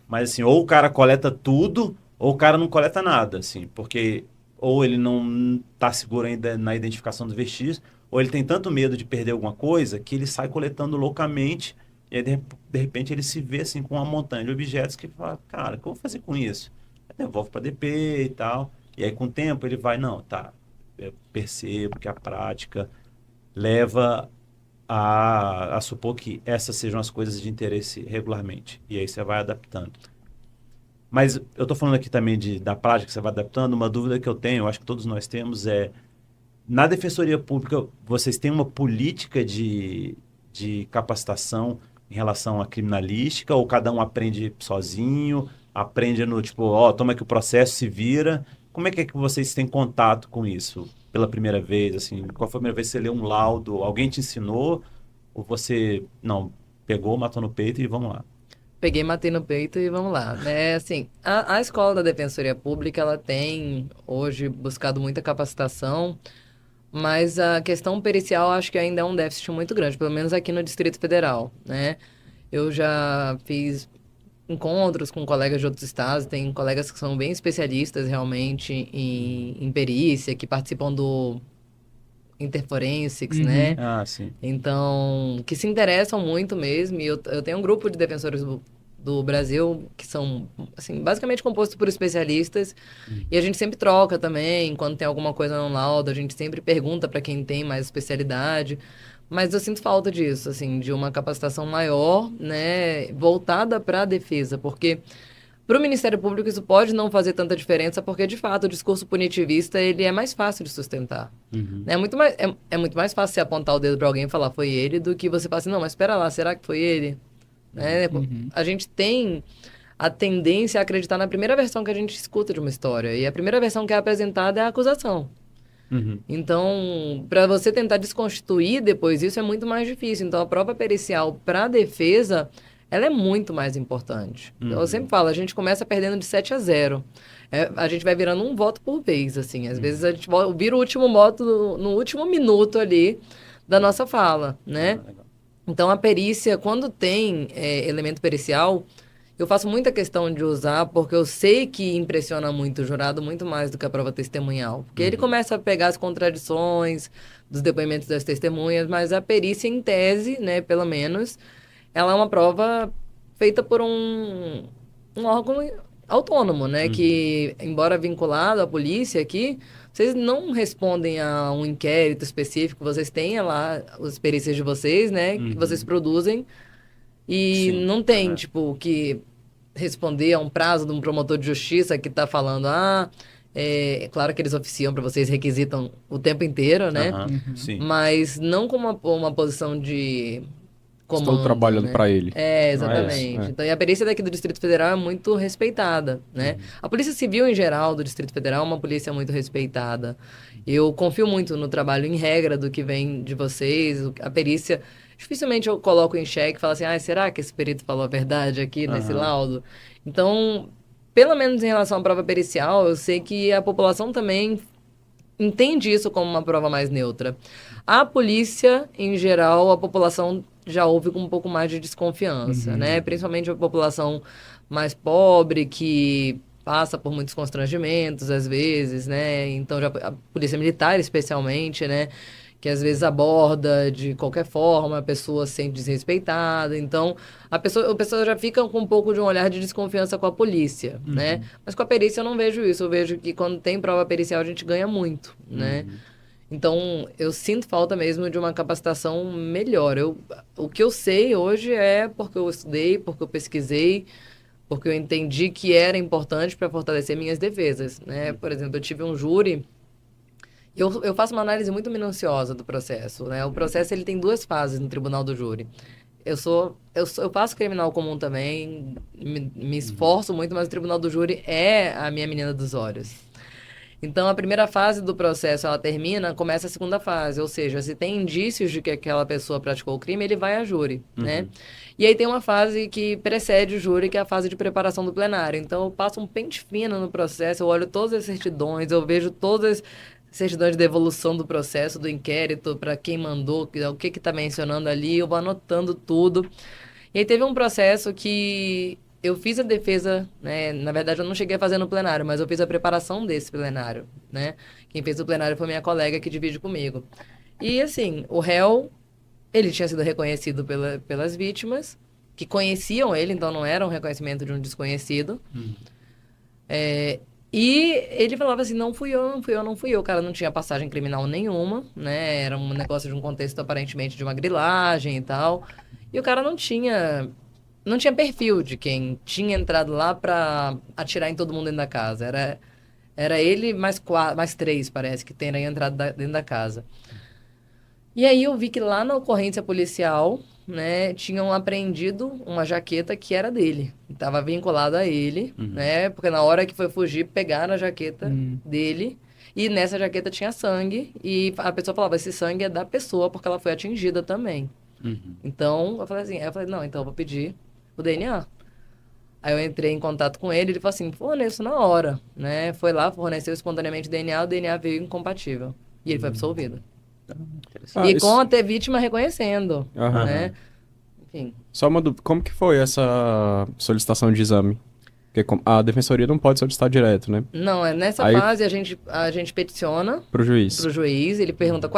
Mas assim, ou o cara coleta tudo, ou o cara não coleta nada, assim. Porque ou ele não está seguro ainda na identificação dos vestígios, ou ele tem tanto medo de perder alguma coisa, que ele sai coletando loucamente, e aí de repente ele se vê assim com uma montanha de objetos que fala, cara, o que eu vou fazer com isso? Aí devolve para DP e tal. E aí com o tempo ele vai, não, tá, eu percebo que a prática leva a supor que essas sejam as coisas de interesse regularmente. E aí você vai adaptando. Mas eu estou falando aqui também da prática que você vai adaptando. Uma dúvida que eu tenho, eu acho que todos nós temos, na Defensoria Pública, vocês têm uma política de capacitação em relação à criminalística, ou cada um aprende sozinho, aprende no tipo, toma aqui o processo, se vira. Como é que vocês têm contato com isso pela primeira vez? Assim, qual foi a primeira vez que você leu um laudo? Alguém te ensinou? Ou você, não, pegou, matou no peito e vamos lá? Peguei, matei no peito e vamos lá. Assim, a Escola da Defensoria Pública, ela tem hoje buscado muita capacitação, mas a questão pericial acho que ainda é um déficit muito grande, pelo menos aqui no Distrito Federal, né? Eu já fiz encontros com colegas de outros estados, tem colegas que são bem especialistas realmente em perícia, que participam do Interforensics, né? Ah, sim. Então, que se interessam muito mesmo. E eu tenho um grupo de defensores do Brasil que são, assim, basicamente composto por especialistas. E a gente sempre troca também. Quando tem alguma coisa no laudo, a gente sempre pergunta para quem tem mais especialidade. Mas eu sinto falta disso, assim, de uma capacitação maior, né, voltada para a defesa, porque para o Ministério Público isso pode não fazer tanta diferença, porque de fato o discurso punitivista ele é mais fácil de sustentar. É muito mais fácil você apontar o dedo para alguém e falar foi ele, do que você falar assim, não, mas espera lá, será que foi ele? Né? A gente tem a tendência a acreditar na primeira versão que a gente escuta de uma história, e a primeira versão que é apresentada é a acusação. Então, para você tentar desconstituir depois isso é muito mais difícil. Então, a prova pericial para a defesa, ela é muito mais importante. Então, eu sempre falo, a gente começa perdendo de 7-0. A gente vai virando um voto por vez, assim. Às vezes a gente vira o último voto no último minuto ali da nossa fala, né? Então, a perícia, quando tem elemento pericial, eu faço muita questão de usar, porque eu sei que impressiona muito o jurado, muito mais do que a prova testemunhal. Porque ele começa a pegar as contradições dos depoimentos das testemunhas, mas a perícia, em tese, né, pelo menos, ela é uma prova feita por um órgão autônomo, né, que, embora vinculado à polícia aqui, vocês não respondem a um inquérito específico, vocês têm lá as perícias de vocês, né, que vocês produzem. E não tem, tipo, que responder a um prazo de um promotor de justiça que está falando, é claro que eles oficiam para vocês, requisitam o tempo inteiro, né? Sim. Mas não com uma posição de comando, Estou trabalhando né? para ele. Exatamente. Não é isso, Então, e a perícia daqui do Distrito Federal é muito respeitada, né? A Polícia Civil, em geral, do Distrito Federal é uma polícia muito respeitada. Eu confio muito no trabalho em regra do que vem de vocês, a perícia. Dificilmente eu coloco em xeque e falo assim, será que esse perito falou a verdade aqui nesse laudo? Então, pelo menos em relação à prova pericial, eu sei que a população também entende isso como uma prova mais neutra. A polícia, em geral, a população já ouve com um pouco mais de desconfiança, né? Principalmente a população mais pobre, que passa por muitos constrangimentos, às vezes, né? Então, a polícia militar, especialmente, né? Que às vezes aborda de qualquer forma, a pessoa se sente desrespeitada. Então, a pessoa já fica com um pouco de um olhar de desconfiança com a polícia, né? Mas com a perícia eu não vejo isso. Eu vejo que quando tem prova pericial a gente ganha muito, né? Então, eu sinto falta mesmo de uma capacitação melhor. O que eu sei hoje é porque eu estudei, porque eu pesquisei, porque eu entendi que era importante para fortalecer minhas defesas, né? Por exemplo, eu tive um júri. Eu faço uma análise muito minuciosa do processo, né? O processo ele tem 2 fases no tribunal do júri. Eu faço criminal comum também, me esforço muito, mas o tribunal do júri é a minha menina dos olhos. Então, a primeira fase do processo, ela termina, começa a segunda fase. Ou seja, se tem indícios de que aquela pessoa praticou o crime, ele vai a júri, né? E aí tem uma fase que precede o júri, que é a fase de preparação do plenário. Então, eu passo um pente fino no processo, eu olho todas as certidões, eu vejo todas as certidões de devolução do processo, do inquérito, para quem mandou, o que está mencionando ali, eu vou anotando tudo. E aí teve um processo que eu fiz a defesa, né? Na verdade, eu não cheguei a fazer no plenário, mas eu fiz a preparação desse plenário, né? Quem fez o plenário foi minha colega que divide comigo. E, assim, o réu, ele tinha sido reconhecido pelas vítimas, que conheciam ele, então não era um reconhecimento de um desconhecido. E ele falava assim, não fui eu. O cara não tinha passagem criminal nenhuma, né? Era um negócio de um contexto aparentemente de uma grilagem e tal. E o cara não tinha perfil de quem tinha entrado lá pra atirar em todo mundo dentro da casa. Era ele mais 3, parece, que teriam entrado dentro da casa. E aí eu vi que lá na ocorrência policial, né, tinham apreendido uma jaqueta que era dele. Estava vinculada a ele, né? Porque na hora que foi fugir, pegaram a jaqueta dele. E nessa jaqueta tinha sangue. E a pessoa falava, esse sangue é da pessoa, porque ela foi atingida também. Então, eu falei assim, não, então eu vou pedir o DNA. Aí eu entrei em contato com ele, ele falou assim, forneço na hora, né? Foi lá, forneceu espontaneamente o DNA veio incompatível. E ele foi absolvido. E com a vítima reconhecendo, né? Sim. Só uma dúvida, como que foi essa solicitação de exame? Porque a defensoria não pode solicitar direto, né? Não, nessa Aí- fase a gente peticiona Pro juiz. para o juiz, ele pergunta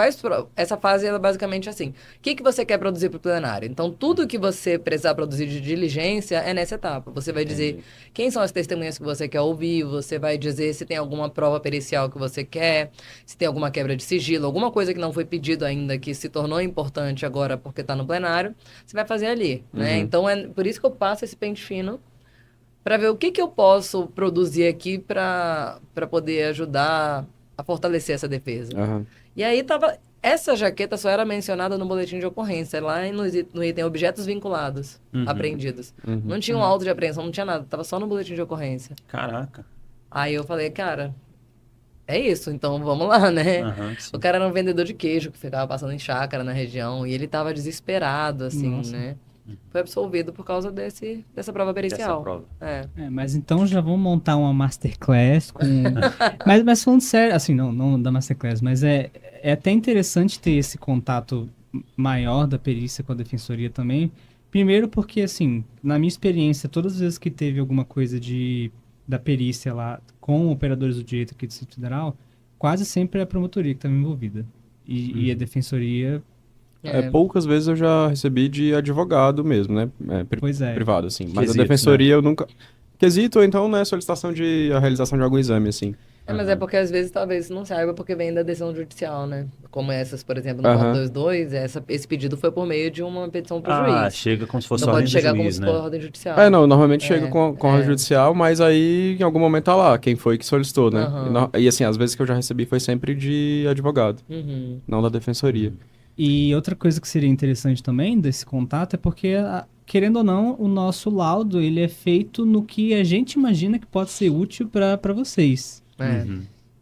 essa fase ela é basicamente assim, o que você quer produzir para o plenário? Então, tudo que você precisar produzir de diligência é nessa etapa. Você vai dizer quem são as testemunhas que você quer ouvir, você vai dizer se tem alguma prova pericial que você quer, se tem alguma quebra de sigilo, alguma coisa que não foi pedido ainda, que se tornou importante agora porque está no plenário, você vai fazer ali, né? Então, é por isso que eu passo esse pente fino para ver o que eu posso produzir aqui para poder ajudar a fortalecer essa defesa. Aham. E aí essa jaqueta só era mencionada no boletim de ocorrência, lá no item objetos vinculados, apreendidos. Não tinha um auto de apreensão, não tinha nada, tava só no boletim de ocorrência. Caraca. Aí eu falei, cara, é isso, então vamos lá, né? Aham, sim. O cara era um vendedor de queijo que ficava passando em chácara na região e ele tava desesperado, assim, Nossa. né? Foi absolvido por causa dessa prova pericial. Essa prova. É. Mas então já vamos montar uma masterclass com... mas falando sério, assim, não da masterclass, mas é até interessante ter esse contato maior da perícia com a defensoria também. Primeiro porque, assim, na minha experiência, todas as vezes que teve alguma coisa da perícia lá com operadores do direito aqui do Distrito Federal, quase sempre é a promotoria que estava envolvida. E a defensoria... Poucas vezes eu já recebi de advogado mesmo, né? Pois é. Privado, assim. Mas Quesito, a defensoria eu nunca... Quesito, ou então, né, solicitação de a realização de algum exame, assim. Mas é porque às vezes talvez não saiba porque vem da decisão judicial, né? Como essas, por exemplo, no Aham. 422, esse pedido foi por meio de uma petição pro Ah, juiz. chega como se fosse Não ordem pode do chegar como juiz, se né? for ordem judicial. Não, normalmente chega com a é. ordem judicial, mas aí em algum momento tá lá, quem foi que solicitou, né? Aham. E assim, às vezes que eu já recebi foi sempre de advogado, Uhum. não da defensoria. E outra coisa que seria interessante também desse contato é porque, querendo ou não, o nosso laudo ele é feito no que a gente imagina que pode ser útil para vocês. É.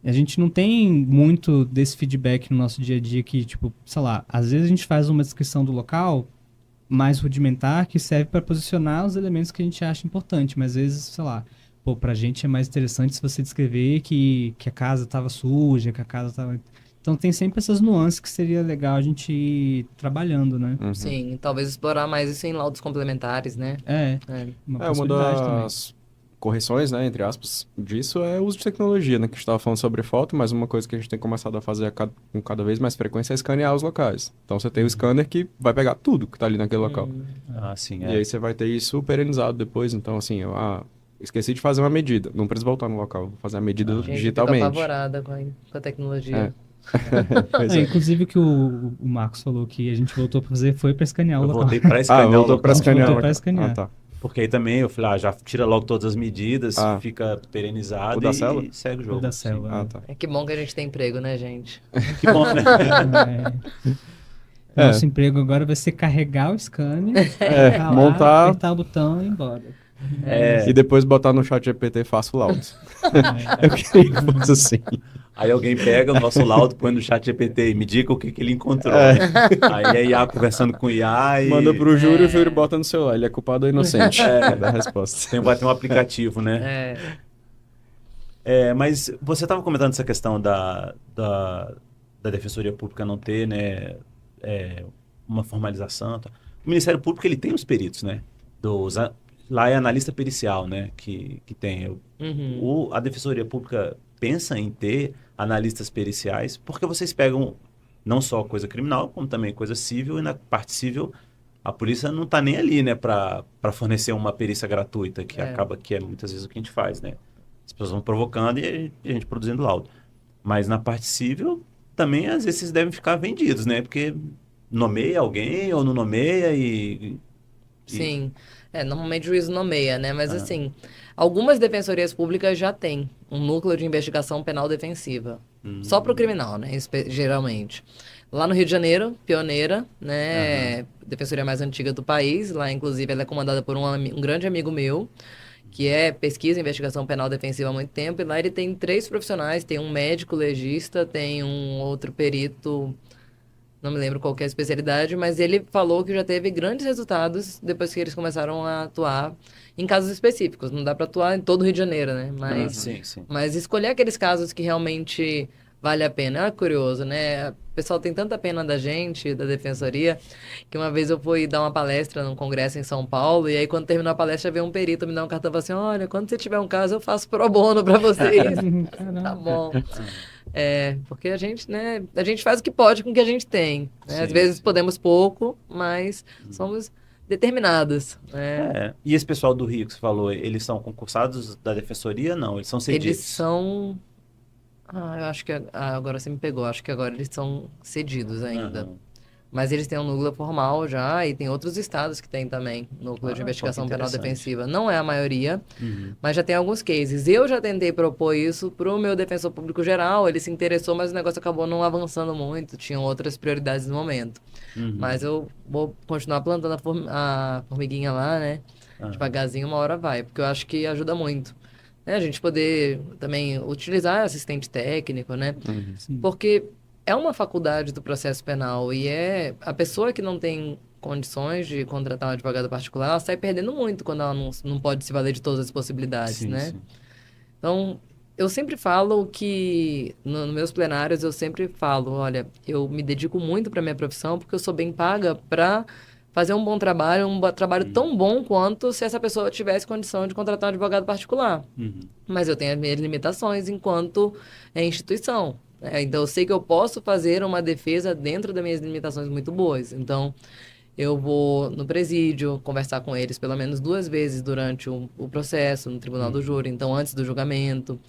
A gente não tem muito desse feedback no nosso dia a dia que, tipo, sei lá, às vezes a gente faz uma descrição do local mais rudimentar que serve para posicionar os elementos que a gente acha importante, mas às vezes, sei lá, pô, pra gente é mais interessante se você descrever que a casa estava suja, que a casa estava... Então tem sempre essas nuances que seria legal a gente ir trabalhando, né? Sim, talvez explorar mais isso em laudos complementares, né? Uma Uma possibilidade também. das correções, né, entre aspas, disso é o uso de tecnologia, né, que a gente estava falando sobre foto, mas uma coisa que a gente tem começado a fazer com cada vez mais frequência é escanear os locais. Então você tem o scanner que vai pegar tudo que está ali naquele local. Ah, sim, E aí você vai ter isso perenizado depois, então assim, esqueci de fazer uma medida, não preciso voltar no local, vou fazer a medida Gente, digitalmente. fica apavorada com a tecnologia. Pois é. Inclusive o que o Marcos falou que a gente voltou pra fazer foi pra escanear o Eu local. voltei pra escanear o voltou local. para escanear. Voltou pra escanear. Ah, tá. Porque aí também eu falei, já tira logo todas as medidas, Ah. fica perenizado O da e célula? segue o jogo. O da sim. célula. Ah, tá. É que bom que a gente tem emprego, né, gente? Que bom, né? Nosso emprego agora vai ser carregar o scanner, clicar lá, montar- apertar o botão e ir embora. É, E depois botar no chat GPT faço laudo. Eu queria que fosse assim. aí alguém pega o nosso laudo, põe no chat GPT e me diga o que ele encontrou. Aí a IA conversando com o IA e Manda pro júri, o júri bota no celular. Ele é culpado ou inocente? Dá a resposta. vai ter um aplicativo, né? Mas você estava comentando essa questão da Defensoria Pública não ter, né, uma formalização. Tá? O Ministério Público ele tem os peritos, né? Lá é analista pericial, né? Que tem. A Defensoria Pública pensa em ter analistas periciais, porque vocês pegam não só coisa criminal, como também coisa civil, e na parte civil a polícia não está nem ali, né, para fornecer uma perícia gratuita, que acaba que é muitas vezes o que a gente faz, né? As pessoas vão provocando e a gente produzindo laudo. Mas na parte civil, também às vezes devem ficar vendidos, né? Porque nomeia alguém ou não nomeia e... Sim. Normalmente o juiz nomeia, né? Mas assim, algumas defensorias públicas já têm um núcleo de investigação penal defensiva. Só para o criminal, né? Geralmente. Lá no Rio de Janeiro, pioneira, né? Defensoria mais antiga do país. Lá, inclusive, ela é comandada por um grande amigo meu, que é pesquisa e investigação penal defensiva há muito tempo. E lá ele tem 3 profissionais. Tem um médico legista, tem um outro perito... Não me lembro qual que é a especialidade, mas ele falou que já teve grandes resultados depois que eles começaram a atuar em casos específicos. Não dá para atuar em todo o Rio de Janeiro, né? Sim, sim. Mas escolher aqueles casos que realmente vale a pena. É curioso, né? O pessoal tem tanta pena da gente, da defensoria, que uma vez eu fui dar uma palestra num congresso em São Paulo, e aí quando terminou a palestra veio um perito me dar um cartão e falou assim, olha, quando você tiver um caso eu faço pro bono pra vocês. Tá bom. Porque a gente, né, a gente faz o que pode com o que a gente tem. Né? Às Sim, vezes sim. podemos pouco, mas somos determinados. Né? E esse pessoal do Rio que você falou, eles são concursados da defensoria? Não, eles são cedidos. Eles são... eu acho que... agora você me pegou. Acho que agora eles são cedidos ainda. Aham. Mas eles têm um núcleo formal já, e tem outros estados que têm também núcleo de Ah, investigação pô, que penal interessante. defensiva. Não é a maioria, Uhum. mas já tem alguns cases. Eu já tentei propor isso pro meu defensor público geral, ele se interessou, mas o negócio acabou não avançando muito, tinham outras prioridades no momento. Uhum. Mas eu vou continuar plantando a formiguinha lá, né? Aham. Devagarzinho, uma hora vai, porque eu acho que ajuda muito. Né? A gente poder também utilizar assistente técnico, né? Sim. Porque é uma faculdade do processo penal e a pessoa que não tem condições de contratar um advogado particular, ela sai perdendo muito quando ela não pode se valer de todas as possibilidades, Sim, né? sim. Então, eu sempre falo que, nos meus plenários, eu sempre falo, olha, eu me dedico muito para minha profissão porque eu sou bem paga para fazer um bom trabalho, trabalho tão bom quanto se essa pessoa tivesse condição de contratar um advogado particular. Uhum. Mas eu tenho as minhas limitações enquanto instituição. Então, eu sei que eu posso fazer uma defesa dentro das minhas limitações muito boas. Então, eu vou no presídio conversar com eles pelo menos 2 vezes durante o processo, no tribunal do júri, então antes do julgamento.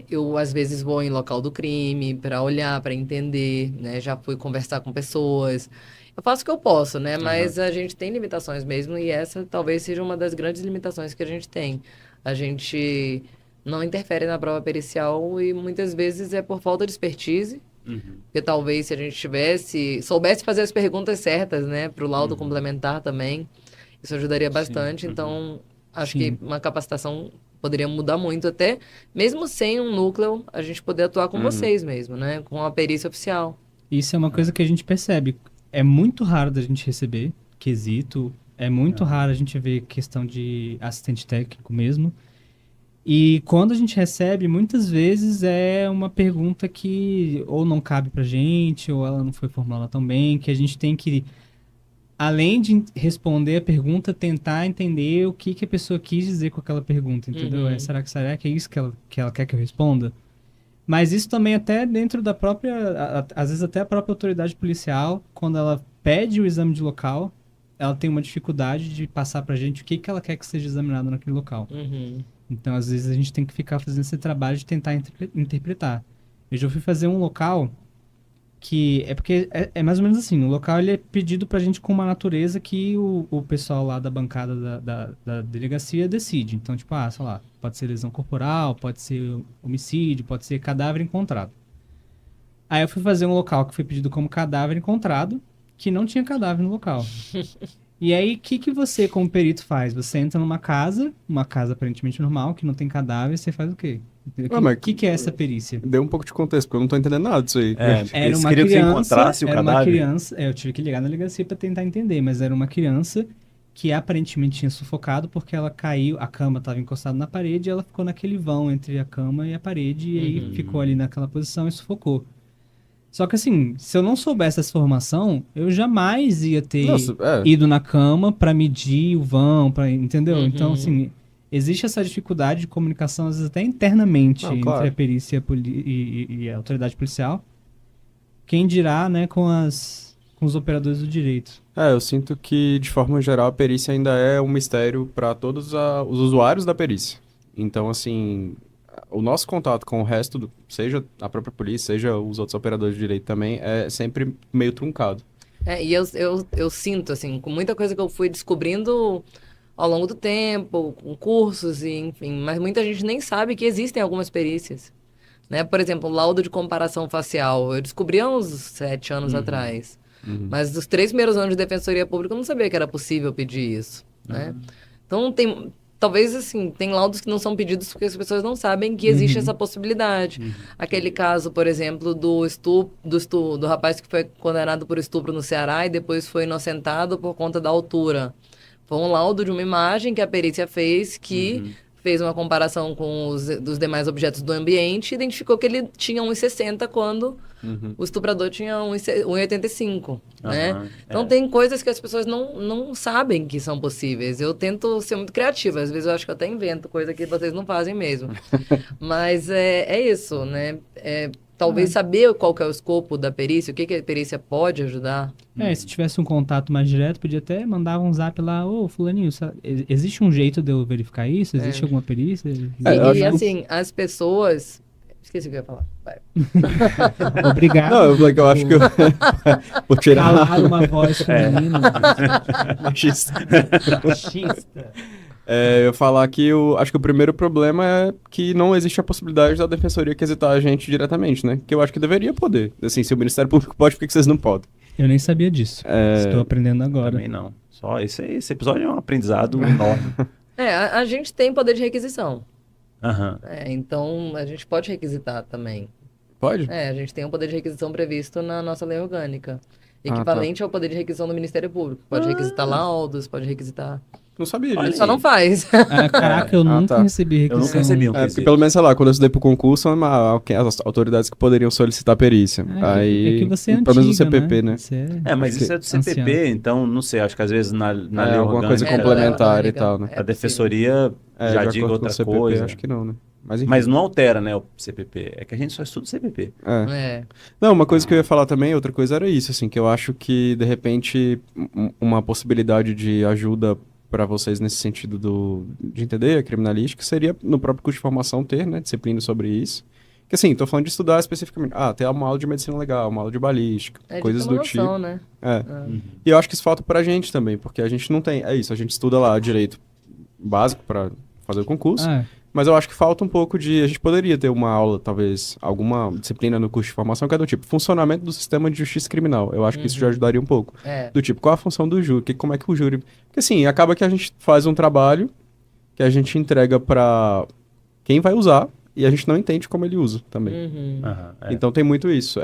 Eu, às vezes, vou em local do crime para olhar, para entender, né? Já fui conversar com pessoas. Eu faço o que eu posso, né? Mas a gente tem limitações mesmo e essa talvez seja uma das grandes limitações que a gente tem. A gente não interfere na prova pericial e muitas vezes é por falta de expertise. Uhum. Porque talvez se a gente soubesse fazer as perguntas certas, né, para o laudo complementar também, isso ajudaria bastante. Então, acho que uma capacitação poderia mudar muito, até mesmo sem um núcleo, a gente poder atuar com vocês mesmo, né, com a perícia oficial. Isso é uma coisa que a gente percebe. É muito raro da gente receber quesito, é muito raro a gente ver questão de assistente técnico mesmo. E quando a gente recebe, muitas vezes é uma pergunta que ou não cabe pra gente, ou ela não foi formulada tão bem, que a gente tem que, além de responder a pergunta, tentar entender o que a pessoa quis dizer com aquela pergunta, entendeu? Será que é isso que ela quer que eu responda? Mas isso também até dentro da própria, às vezes até a própria autoridade policial, quando ela pede o exame de local, ela tem uma dificuldade de passar pra gente o que ela quer que seja examinado naquele local. Então, às vezes, a gente tem que ficar fazendo esse trabalho de tentar interpretar. Eu já fui fazer um local que... É porque é mais ou menos assim. O local ele é pedido pra gente com uma natureza que o pessoal lá da bancada da delegacia decide. Então, tipo, sei lá, pode ser lesão corporal, pode ser homicídio, pode ser cadáver encontrado. Aí eu fui fazer um local que foi pedido como cadáver encontrado, que não tinha cadáver no local. E aí, o que você, como perito, faz? Você entra numa casa aparentemente normal, que não tem cadáver, você faz o quê? O que é essa perícia? Deu um pouco de contexto, porque eu não tô entendendo nada disso aí. Era uma queriam que você criança, encontrasse o era uma cadáver? criança, eu tive que ligar na delegacia pra tentar entender, mas era uma criança que aparentemente tinha sufocado porque ela caiu, a cama estava encostada na parede e ela ficou naquele vão entre a cama e a parede e aí ficou ali naquela posição e sufocou. Só que assim, se eu não soubesse essa informação, eu jamais ia ter ido na cama pra medir o vão, entendeu? Então, assim, existe essa dificuldade de comunicação, às vezes até internamente, entre a perícia e a autoridade policial. Quem dirá, né, com os operadores do direito. Eu sinto que, de forma geral, a perícia ainda é um mistério para todos os usuários da perícia. Então, assim, o nosso contato com o resto, seja a própria polícia, seja os outros operadores de direito também, é sempre meio truncado. E eu sinto, assim, com muita coisa que eu fui descobrindo ao longo do tempo, com cursos, e, enfim, mas muita gente nem sabe que existem algumas perícias. Né? Por exemplo, o laudo de comparação facial, eu descobri há uns 7 anos atrás. Mas dos 3 primeiros anos de defensoria pública, eu não sabia que era possível pedir isso. Né? Então, talvez, assim, tem laudos que não são pedidos porque as pessoas não sabem que existe essa possibilidade. Aquele caso, por exemplo, do rapaz que foi condenado por estupro no Ceará e depois foi inocentado por conta da altura. Foi um laudo de uma imagem que a perícia fez que fez uma comparação com dos demais objetos do ambiente e identificou que ele tinha 1,60 quando o estuprador tinha 1,85, né? Aham, Então tem coisas que as pessoas não sabem que são possíveis. Eu tento ser muito criativa, às vezes eu acho que eu até invento coisa que vocês não fazem mesmo. Mas é isso, né? Talvez saber qual que é o escopo da perícia, o que a perícia pode ajudar. Se tivesse um contato mais direto, podia até mandar um zap lá, ô, fulaninho, existe um jeito de eu verificar isso? Existe alguma perícia? E assim, as pessoas... Esqueci o que eu ia falar. Vai. Obrigado. Não, eu acho que eu... Por tirar Calar uma voz feminina. machista. Machista. Eu falar que eu acho que o primeiro problema é que não existe a possibilidade da defensoria quesitar a gente diretamente, né? Que eu acho que deveria poder. Assim, se o Ministério Público pode, por que vocês não podem? Eu nem sabia disso. Estou aprendendo agora. Também não. Só esse episódio é um aprendizado enorme. A gente tem poder de requisição. Aham. Então, a gente pode requisitar também. Pode? A gente tem um poder de requisição previsto na nossa lei orgânica. Equivalente ao poder de requisição do Ministério Público. Pode requisitar laudos, pode requisitar... Não sabia Ele disso. só não faz. Caraca, eu nunca tá. recebi requisição. Eu nunca recebi um Porque quesito. pelo menos, sei lá, quando eu estudei pro concurso, as autoridades que poderiam solicitar perícia. É que você é pelo menos o antiga, CPP, né? Você Mas Acho isso é do ancião. CPP, então, não sei, acho que às vezes na lei alguma coisa orgânica, complementar e orgânica, tal, né? é a defensoria já de diga acordo com outra o CPP, coisa. acho que não, né? Mas enfim. Mas não altera, né, o CPP. É que a gente só estuda o CPP. Não, uma coisa que eu ia falar também, outra coisa era isso, assim, que eu acho que, de repente, uma possibilidade de ajuda para vocês nesse sentido de entender a criminalística seria, no próprio curso de formação, ter, né, disciplina sobre isso. Que assim, tô falando de estudar especificamente. Tem uma aula de medicina legal, uma aula de balística, coisas do tipo. Noção, né? E eu acho que isso falta pra gente também, porque a gente não tem. É isso, a gente estuda lá direito básico para fazer o concurso. Mas eu acho que falta um pouco de... A gente poderia ter uma aula, talvez, alguma disciplina no curso de formação que é do tipo funcionamento do sistema de justiça criminal. Eu acho que isso já ajudaria um pouco. Do tipo, qual a função do júri? Como é que o júri... Porque assim, acaba que a gente faz um trabalho que a gente entrega pra quem vai usar e a gente não entende como ele usa também. Então tem muito isso.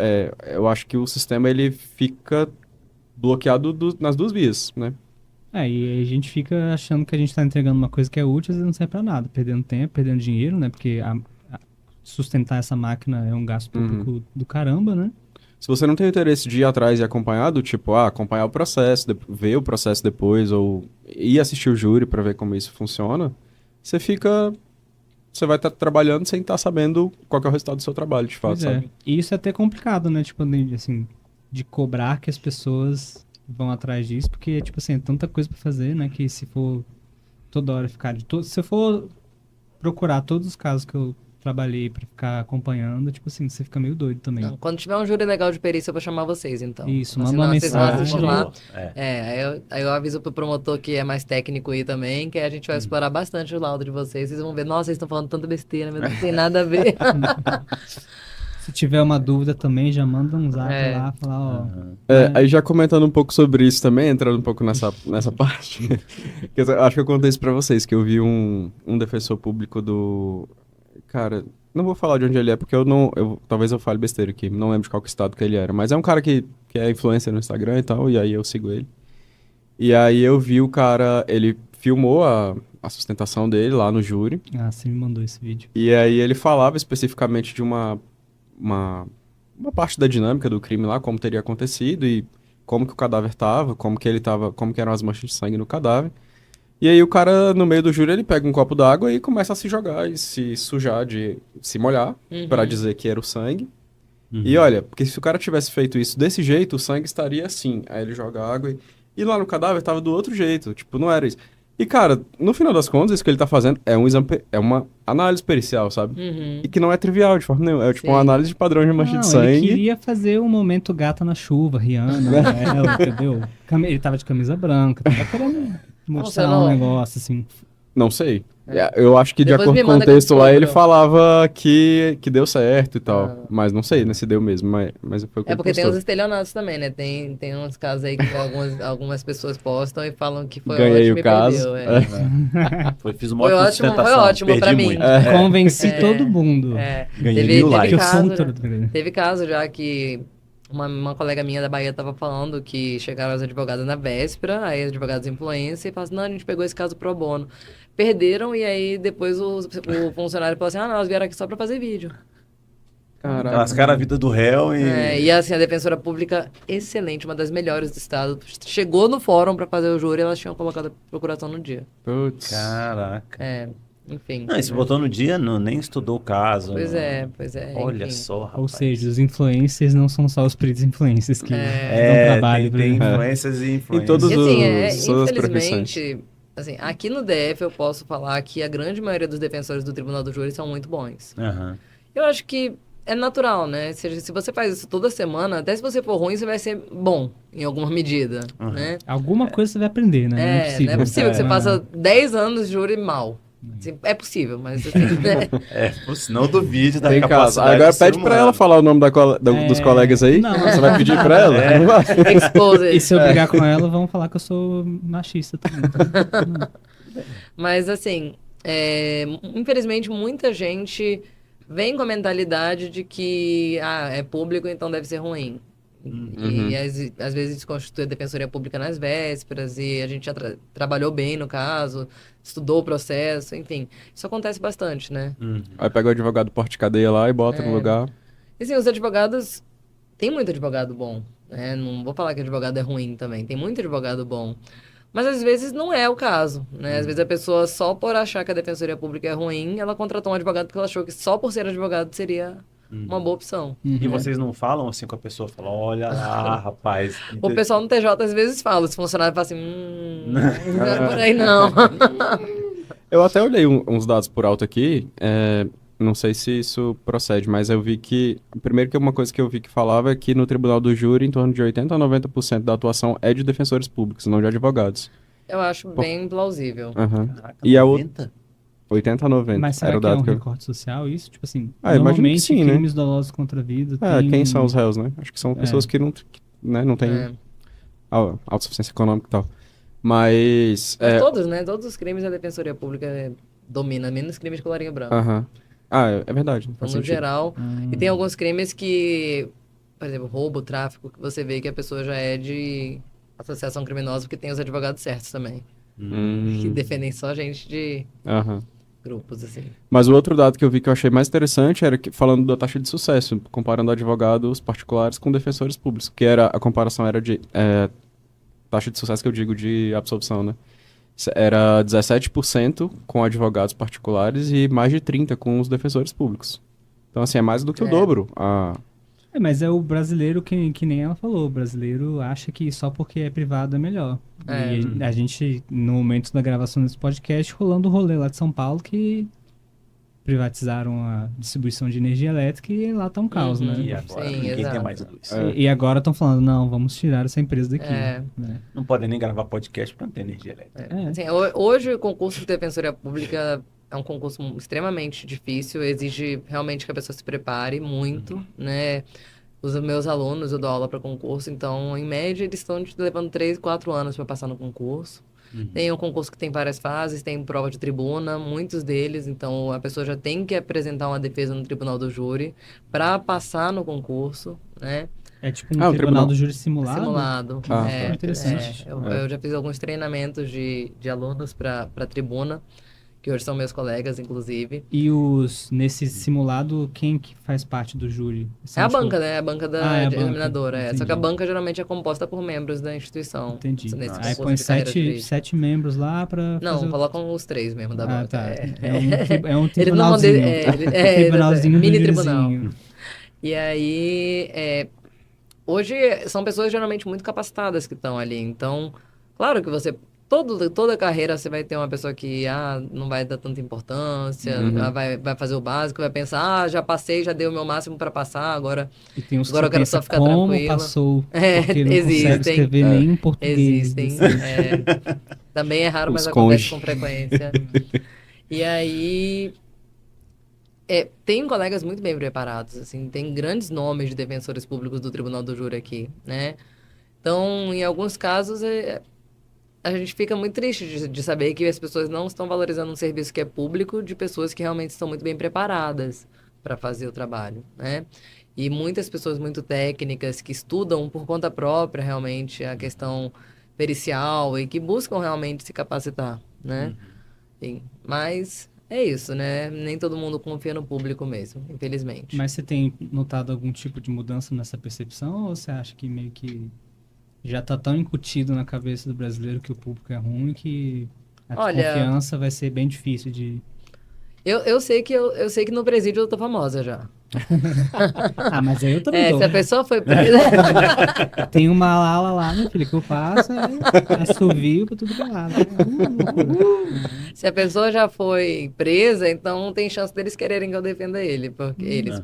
Eu acho que o sistema, ele fica bloqueado nas duas vias, né? E a gente fica achando que a gente tá entregando uma coisa que é útil e não serve pra nada. Perdendo tempo, perdendo dinheiro, né? Porque sustentar essa máquina é um gasto público do caramba, né? Se você não tem interesse de ir atrás e acompanhar, do tipo, acompanhar o processo, ver o processo depois, ou ir assistir o júri pra ver como isso funciona, você vai estar trabalhando sem estar sabendo qual que é o resultado do seu trabalho, de fato, sabe? E isso é até complicado, né? Tipo, assim, de cobrar que as pessoas vão atrás disso, porque, tipo assim, é tanta coisa pra fazer, né? Que se for toda hora ficar... Se eu for procurar todos os casos que eu trabalhei pra ficar acompanhando, tipo assim, você fica meio doido também. Não, quando tiver um júri legal de perícia, eu vou chamar vocês, então. Isso, manda uma vocês vão mensagem. assistir lá. É. Aí eu aviso pro promotor que é mais técnico aí também, que a gente vai explorar bastante o laudo de vocês. Vocês vão ver, nossa, vocês estão falando tanta besteira, mas não tem nada a ver. Se tiver uma dúvida também, já manda um zap lá, falar, Aí já comentando um pouco sobre isso também, entrando um pouco nessa parte, que eu acho que eu contei isso pra vocês, que eu vi um defensor público do... Cara, não vou falar de onde ele é, porque talvez eu fale besteira aqui, não lembro de qual estado que ele era, mas é um cara que é influencer no Instagram e tal, e aí eu sigo ele. E aí eu vi o cara, ele filmou a sustentação dele lá no júri. você me mandou esse vídeo. E aí ele falava especificamente de uma parte da dinâmica do crime lá, como teria acontecido e como que o cadáver tava, como que eram as manchas de sangue no cadáver. E aí o cara, no meio do júri, ele pega um copo d'água e começa a se jogar e se sujar, de se molhar, pra dizer que era o sangue. E olha, porque se o cara tivesse feito isso desse jeito, o sangue estaria assim. Aí ele joga água e lá no cadáver tava do outro jeito, tipo, não era isso. E, cara, no final das contas, isso que ele tá fazendo é uma análise pericial, sabe? E que não é trivial de forma nenhuma. É tipo uma análise de padrão de mancha de sangue. Ele queria fazer um momento gata na chuva, Rihanna, ela, entendeu? Ele tava de camisa branca, tava querendo mostrar um negócio, assim. Não sei. Eu acho que de Depois acordo me com o manda texto aquele lá, foto. ele falava que deu certo e tal. Mas não sei, né, se deu mesmo, mas foi o que ele Porque tem postou. os estelionatos também, né? Tem uns casos aí que algumas pessoas postam e falam que foi Ganhei ótimo o caso. Perdeu. Fiz uma Foi ótima ótimo, sustentação, foi ótimo perdi pra mim. muito. Convenci todo mundo. Ganhei 1000 likes. Teve caso já que Uma colega minha da Bahia estava falando que chegaram as advogadas na véspera, aí as advogadas influência, e falaram assim, não, a gente pegou esse caso pro bono. Perderam, e aí depois o funcionário falou assim, não, elas vieram aqui só para fazer vídeo. Caraca. Lascaram a vida do réu e... E assim, a defensora pública, excelente, uma das melhores do estado, chegou no fórum para fazer o júri, elas tinham colocado a procuração no dia. Putz. Caraca. Enfim. Não, e se botou no dia, nem estudou o caso. Pois não. é. Olha enfim. só, rapaz. Ou seja, os influencers não são só os peritos influencers que dão trabalho. tem pra- influências e influências. Em todos E assim, todas as profissões. infelizmente, assim, aqui no DF eu posso falar que a grande maioria dos defensores do Tribunal do Júri são muito bons. Aham. Eu acho que é natural, né? Se você faz isso toda semana, até se você for ruim, você vai ser bom em alguma medida, né? Alguma coisa você vai aprender, né? Não é possível que você passa 10 anos de júri mal. Assim, é possível, mas assim, né? Não duvide da Tem caso. capacidade Agora do ser pede pra humano. ela falar o nome dos colegas aí. Não. Você vai pedir pra ela? É. Não vai. Exposed. E se eu brigar com ela, vão falar que eu sou machista também. Então, Mas assim, infelizmente muita gente vem com a mentalidade de que é público, então deve ser ruim. E às vezes constitui a Defensoria Pública nas vésperas e a gente já trabalhou bem no caso, estudou o processo, enfim. Isso acontece bastante, né? Aí pega o advogado porte-cadeia lá e bota no lugar. E assim, os advogados... Tem muito advogado bom, né? Não vou falar que advogado é ruim também. Tem muito advogado bom. Mas às vezes não é o caso, né? Às vezes a pessoa, só por achar que a Defensoria Pública é ruim, ela contratou um advogado porque ela achou que só por ser advogado seria uma boa opção. E vocês não falam assim com a pessoa? Falam, olha lá, rapaz. O pessoal no TJ às vezes fala, os funcionários falam assim, não é por aí não. Eu até olhei uns dados por alto aqui, não sei se isso procede, mas eu vi que, primeiro que uma coisa que eu vi que falava é que no Tribunal do Júri, em torno de 80% a 90% da atuação é de defensores públicos, não de advogados. Eu acho bem plausível. Aham. Caraca, E a 90? 80 a 90 mas era será o que é dado um que eu... recorte social isso? Tipo assim, Ah, eu imagino que normalmente sim, né? crimes dolosos contra a vida tem... Quem são os réus, né? Acho que são pessoas que não têm É. autossuficiência econômica e tal. Mas... Mas todos, né? Todos os crimes a Defensoria Pública domina, menos crimes de colarinho branco. Aham. Ah, é verdade. Então, Faz no sentido. geral. E tem alguns crimes que, por exemplo, roubo, tráfico, que você vê que a pessoa já é de associação criminosa, porque tem os advogados certos também. Que defendem só gente de Aham. grupos, assim. Mas o outro dado que eu vi que eu achei mais interessante era que, falando da taxa de sucesso, comparando advogados particulares com defensores públicos, que a comparação era de taxa de sucesso que eu digo de absolvição, né? Era 17% com advogados particulares e mais de 30% com os defensores públicos. Então, assim, é mais do que o dobro. mas é o brasileiro que nem ela falou. O brasileiro acha que só porque é privado é melhor. E a gente, no momento da gravação desse podcast, rolando o rolê lá de São Paulo que privatizaram a distribuição de energia elétrica e lá tá um caos, E né? agora Sim, ninguém tem exato. mais luz. E agora estão falando, não, vamos tirar essa empresa daqui. Né? Não podem nem gravar podcast porque não tem energia elétrica. Assim, hoje o concurso de Defensoria Pública é um concurso extremamente difícil, exige realmente que a pessoa se prepare muito, né? Os meus alunos, eu dou aula para concurso, então, em média, eles estão levando 3, 4 anos para passar no concurso. Tem um concurso que tem várias fases, tem prova de tribuna, muitos deles, então a pessoa já tem que apresentar uma defesa no Tribunal do Júri para passar no concurso, né? É tipo um tribunal do júri simulado? Simulado. Interessante. Eu já fiz alguns treinamentos de alunos para tribuna, que hoje são meus colegas, inclusive. E nesse simulado, quem que faz parte do júri? É a banca, né? A banca da examinadora. Entendi. Só que a banca geralmente é composta por membros da instituição. Entendi. Nesse Aí concurso põe de carreira jurídica. 7 membros lá pra Não, fazer colocam os 3 mesmo da banca. tá. É. É um Eles não vão tribunalzinho. Tribunalzinho do mini júrizinho. tribunal. E aí, hoje são pessoas geralmente muito capacitadas que estão ali. Então, claro que toda a carreira você vai ter uma pessoa que não vai dar tanta importância, vai fazer o básico, vai pensar, já passei, já dei o meu máximo para passar, agora E tem os Agora eu quero só ficar como tranquila. passou, porque não consegue Existem. escrever nem em português. existem. Também é raro, mas Os acontece conge. com frequência. E aí, tem colegas muito bem preparados, assim, tem grandes nomes de defensores públicos do Tribunal do Júri aqui, né? Então, em alguns casos, a gente fica muito triste de saber que as pessoas não estão valorizando um serviço que é público de pessoas que realmente estão muito bem preparadas para fazer o trabalho, né? E muitas pessoas muito técnicas que estudam por conta própria realmente a questão pericial e que buscam realmente se capacitar, né? Sim. Mas é isso, né? Nem todo mundo confia no público mesmo, infelizmente. Mas você tem notado algum tipo de mudança nessa percepção ou você acha que meio que já tá tão incutido na cabeça do brasileiro que o público é ruim que a Olha, desconfiança vai ser bem difícil de... eu sei que no presídio eu tô famosa já. Ah, mas aí eu também dou. Se a pessoa foi presa, Tem uma ala lá, minha filha, que eu faço, assovio pra tudo que é lado. se a pessoa já foi presa, então tem chance deles quererem que eu defenda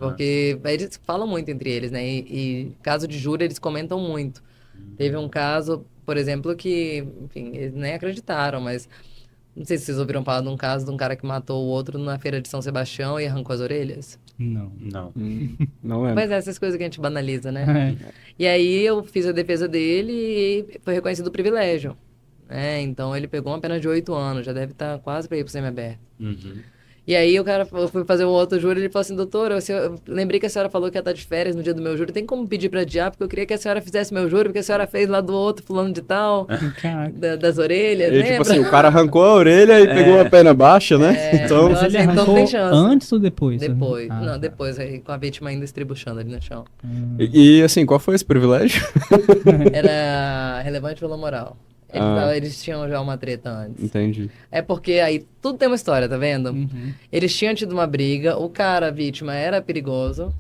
porque eles falam muito entre eles, né? E caso de júri eles comentam muito. Teve um caso, por exemplo, que, enfim, eles nem acreditaram, mas não sei se vocês ouviram falar de um caso de um cara que matou o outro na feira de São Sebastião e arrancou as orelhas. Não. Não é. Mas essas coisas que a gente banaliza, né? E aí eu fiz a defesa dele e foi reconhecido o privilégio. Né? Então ele pegou uma pena de 8 anos, já deve estar quase para ir pro semiaberto. E aí o cara, eu fui fazer um outro júri, ele falou assim, doutora, eu lembrei que a senhora falou que ia estar de férias no dia do meu júri, tem como pedir para adiar, porque eu queria que a senhora fizesse meu júri, porque a senhora fez lá do outro, fulano de tal, das orelhas, E, lembra? tipo assim, o cara arrancou a orelha e pegou a pena baixa, né? Então, Mas ele assim, então arrancou tem chance. antes ou depois? Depois, Ah, não, tá. depois, aí, com a vítima ainda estribuchando ali no chão. e assim, qual foi esse privilégio? Era relevante pela moral. Eles tinham já uma treta antes. Entendi. É porque aí tudo tem uma história, tá vendo? Uhum. Eles tinham tido uma briga, o cara, a vítima, era perigoso.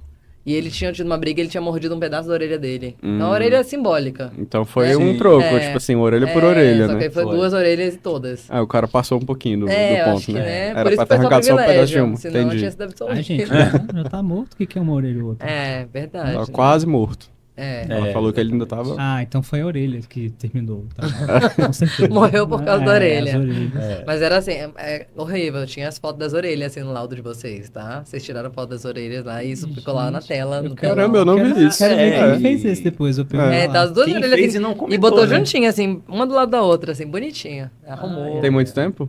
E eles tinham tido uma briga, ele tinha mordido um pedaço da orelha dele. Então a orelha é simbólica. Então foi É. um troco, É. tipo assim, orelha por orelha, só né? que aí foi Foi. 2 orelhas e todas. Ah, o cara passou um pouquinho do Eu ponto, acho que, né? né? Era Por isso pra que ter foi só arrancado só um pedaço de privilégio. uma. Senão Entendi. tinha sido absolvido. Ai, gente, já tá morto? O que é uma orelha e o outro? É, verdade. Tava né? quase morto. É. Ela falou que ele ainda tava... Ah, então foi a orelha que terminou. Tá? Com certeza. Morreu por causa da orelha. As orelhas. Mas era assim, é horrível. Tinha as fotos das orelhas assim no laudo de vocês, tá? Vocês tiraram foto das orelhas lá e isso ficou lá na tela. No Caramba, eu não vi isso. Quero ver É, quem e- fez esse depois. Eu pergunto lá. Tá as duas Quem orelhas fez assim. e não E comentou, botou né? juntinho, assim, uma do lado da outra, assim, bonitinha. Arrumou. Tem muito tempo?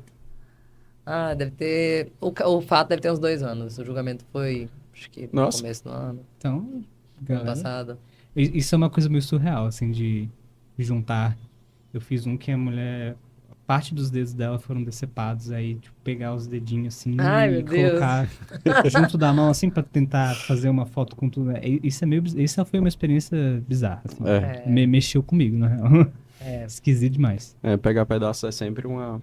Deve ter. O fato deve ter uns 2 anos. O julgamento foi, acho que no Nossa. começo do ano, Então, ano galera, passado. isso é uma coisa meio surreal, assim, de juntar. Eu fiz um que a mulher... Parte dos dedos dela foram decepados, aí, tipo, pegar os dedinhos, assim, Ai, e meu Deus. colocar junto da mão, assim, pra tentar fazer uma foto com tudo. Isso é meio... Isso foi uma experiência bizarra, assim. É. Mexeu comigo, na real. É. Esquisito demais. Pegar pedaço é sempre uma...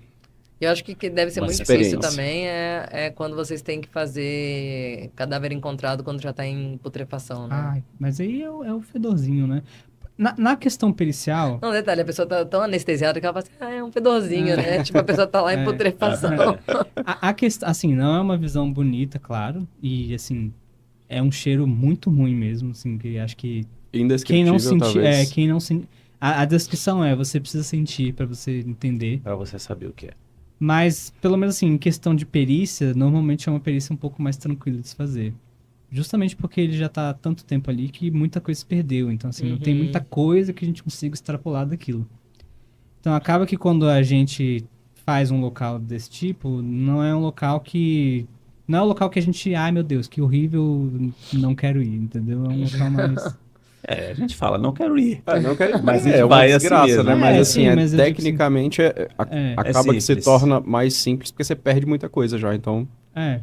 E eu acho que deve ser Uma muito difícil experiência. também é quando vocês têm que fazer cadáver encontrado quando já tá em putrefação, né? Ai, mas aí é o fedorzinho, né? Na questão pericial... Não, detalhe, a pessoa tá tão anestesiada que ela fala assim, é um fedorzinho, né? Tipo, a pessoa tá lá em putrefação. A questão, assim, não é uma visão bonita, claro, e, assim, é um cheiro muito ruim mesmo, assim, que acho que quem Indescritível, não sentir, talvez. quem não sentir, a descrição você precisa sentir pra você entender, Pra você saber o que é. mas, pelo menos assim, em questão de perícia, normalmente é uma perícia um pouco mais tranquila de se fazer. Justamente porque ele já tá há tanto tempo ali que muita coisa se perdeu. Então, assim, não tem muita coisa que a gente consiga extrapolar daquilo. Então, acaba que quando a gente faz um local desse tipo, não é um local que... Não é um local que a gente... Ai, meu Deus, que horrível, não quero ir, entendeu? É um local mais... A gente fala, não quero ir. Não quero... Mas a gente uma vai assim desgraça, mesmo. né? Mas assim, sim, mas eu digo tecnicamente acaba que se simples. torna mais simples porque você perde muita coisa já. Então, É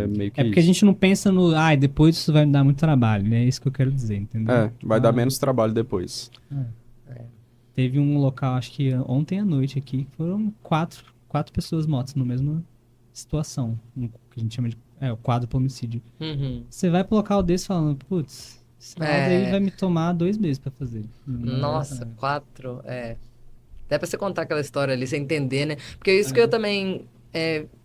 meio que porque a isso. gente não pensa no... Ai, depois isso vai me dar muito trabalho, né? É isso que eu quero dizer, entendeu? Vai dar menos trabalho depois. Teve um local, acho que ontem à noite aqui, que foram quatro pessoas mortas na mesma situação. Que a gente chama de o quádruplo homicídio. Uhum. Você vai pro local desse falando, putz, esse laudo aí vai me tomar 2 meses pra fazer. Nossa, 4, Até pra você contar aquela história ali, você entender, né? Porque isso que eu também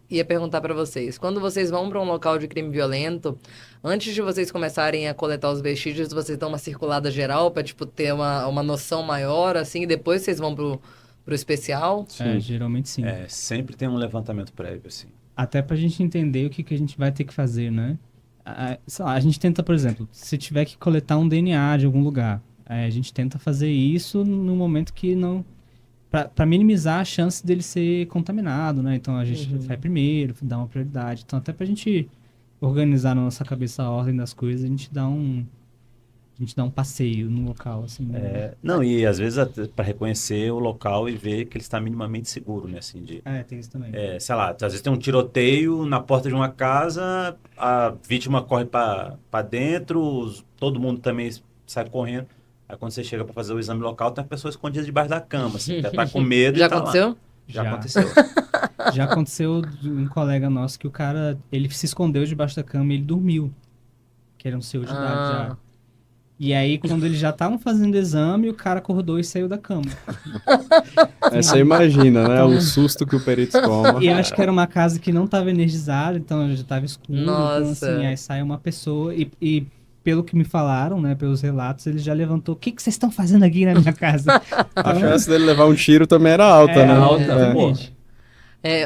ia perguntar pra vocês. Quando vocês vão pra um local de crime violento, antes de vocês começarem a coletar os vestígios, vocês dão uma circulada geral pra, tipo, ter uma noção maior, assim, e depois vocês vão pro especial? Geralmente sim. Sempre tem um levantamento prévio, assim. Até pra gente entender o que a gente vai ter que fazer, né? Sei lá, a gente tenta, por exemplo, se tiver que coletar um DNA de algum lugar, a gente tenta fazer isso no momento que não... Pra minimizar a chance dele ser contaminado, né? Então a gente vai primeiro, dá uma prioridade. Então até pra gente organizar na nossa cabeça a ordem das coisas, a gente dá um passeio no local, assim. Né? Não, e às vezes para reconhecer o local e ver que ele está minimamente seguro, né? Assim, Tem isso também. sei lá, às vezes tem um tiroteio na porta de uma casa, a vítima corre para dentro, todo mundo também sai correndo. Aí quando você chega para fazer o exame local, tem a pessoa escondida debaixo da cama, assim, tá com medo. Já e tá aconteceu? Lá. Já aconteceu. Já aconteceu de um colega nosso que o cara, ele se escondeu debaixo da cama e ele dormiu. Que era um senhor de idade já. E aí, quando eles já estavam fazendo o exame, o cara acordou e saiu da cama. Você imagina, né? O susto que o perito toma. E acho que era uma casa que não estava energizada, então já estava escuro. Nossa. Então, assim, aí sai uma pessoa e pelo que me falaram, né, pelos relatos, ele já levantou. O que vocês estão fazendo aqui na minha casa? A chance dele levar um tiro também era alta, né? alta, exatamente.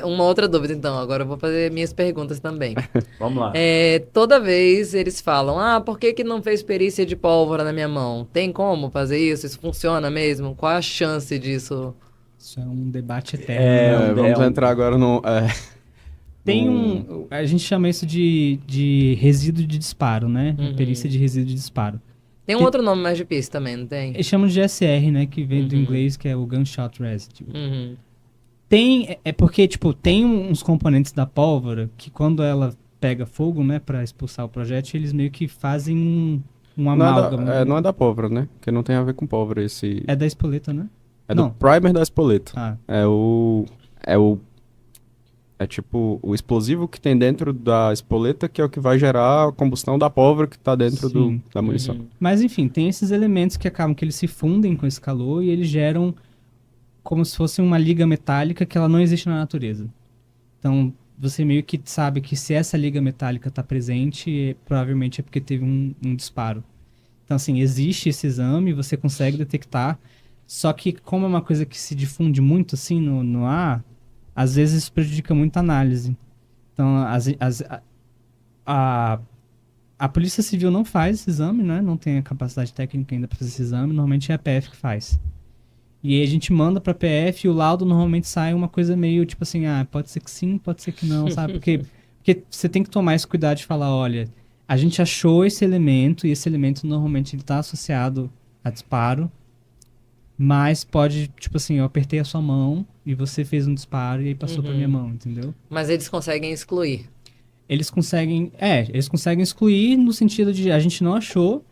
Uma outra dúvida, então. Agora eu vou fazer minhas perguntas também. Vamos lá. Toda vez eles falam, por que não fez perícia de pólvora na minha mão? Tem como fazer isso? Isso funciona mesmo? Qual a chance disso? Isso é um debate eterno. Vamos entrar agora no... Tem a gente chama isso de resíduo de disparo, né? Perícia de resíduo de disparo. Tem um outro nome mais difícil também, não tem? Eles chamam de GSR, né? Que vem do inglês, que é o Gunshot Residue. Uhum. Porque, tipo, tem uns componentes da pólvora que quando ela pega fogo, né, pra expulsar o projétil, eles meio que fazem um amálgama. Não é da pólvora, né? Porque não tem a ver com pólvora esse... É da espoleta, né? É Não. do primer da espoleta. Ah, É tipo o explosivo que tem dentro da espoleta, que é o que vai gerar a combustão da pólvora que tá dentro da munição. Mas, enfim, tem esses elementos que acabam que eles se fundem com esse calor e eles geram como se fosse uma liga metálica que ela não existe na natureza. Então, você meio que sabe que se essa liga metálica está presente, provavelmente é porque teve um disparo. Então, assim, existe esse exame, você consegue detectar, só que como é uma coisa que se difunde muito, assim, no ar, às vezes isso prejudica muito a análise. Então, a Polícia Civil não faz esse exame, né? Não tem a capacidade técnica ainda para fazer esse exame, normalmente é a PF que faz. E aí a gente manda pra PF e o laudo normalmente sai uma coisa meio tipo assim, pode ser que sim, pode ser que não, sabe? Porque você tem que tomar esse cuidado de falar, olha, a gente achou esse elemento e esse elemento normalmente ele tá associado a disparo, mas pode, tipo assim, eu apertei a sua mão e você fez um disparo e aí passou pra minha mão, entendeu? Mas eles conseguem excluir. Eles conseguem excluir no sentido de a gente não achou,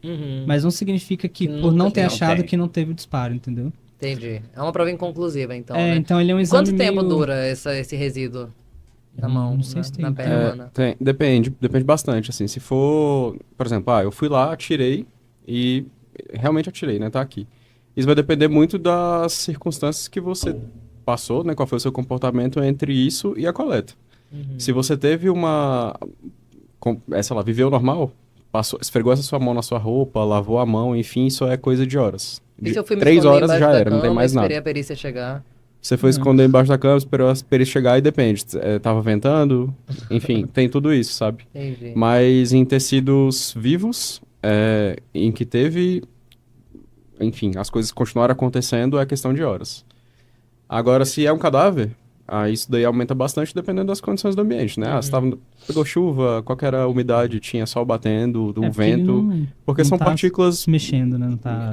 mas não significa que por não ter achado que não teve o disparo, entendeu? Entendi. É uma prova inconclusiva, então, né? Então ele é um exame Quanto tempo meio... dura esse resíduo na mão, não sei se tem. na pele humana? Depende bastante, assim. Se for, por exemplo, eu fui lá, atirei e realmente atirei, né? Tá aqui. Isso vai depender muito das circunstâncias que você passou, né? Qual foi o seu comportamento entre isso e a coleta. Se você teve sei lá, viveu normal, esfregou essa sua mão na sua roupa, lavou a mão, enfim, isso é coisa de horas. E se eu fui me 3 esconder horas embaixo já da era, não tem cama, mais nada. esperei a perícia chegar. Você foi esconder embaixo da cama, esperou a perícia chegar e depende. Tava ventando, enfim, tem tudo isso, sabe? Entendi. Mas em tecidos vivos, em que teve... Enfim, as coisas continuaram acontecendo, é questão de horas. Agora, se é um cadáver, isso daí aumenta bastante dependendo das condições do ambiente, né? Você pegou chuva, qual que era a umidade, tinha sol batendo, do vento... Porque não são tá partículas... se mexendo, né? Não tá...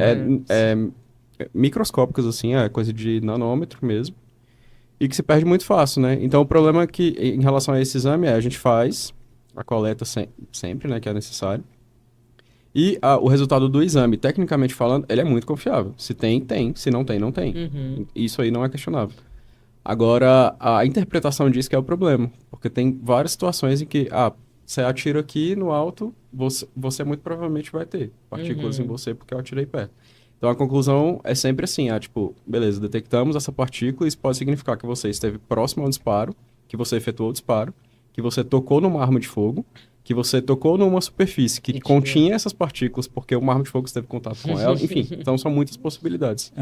microscópicas, assim, é coisa de nanômetro mesmo, e que se perde muito fácil, né? Então, o problema é que, em relação a esse exame, a gente faz a coleta sempre, né, que é necessário, e o resultado do exame, tecnicamente falando, ele é muito confiável. Se tem, tem. Se não tem, não tem. Isso aí não é questionável. Agora, a interpretação disso que é o problema, porque tem várias situações em que, você atira aqui no alto, você muito provavelmente vai ter partículas em você porque eu atirei perto. Então, a conclusão é sempre assim, beleza, detectamos essa partícula, isso pode significar que você esteve próximo ao disparo, que você efetuou o disparo, que você tocou numa arma de fogo, que você tocou numa superfície que continha essas partículas, porque uma arma de fogo esteve em contato com ela, enfim, então são muitas possibilidades.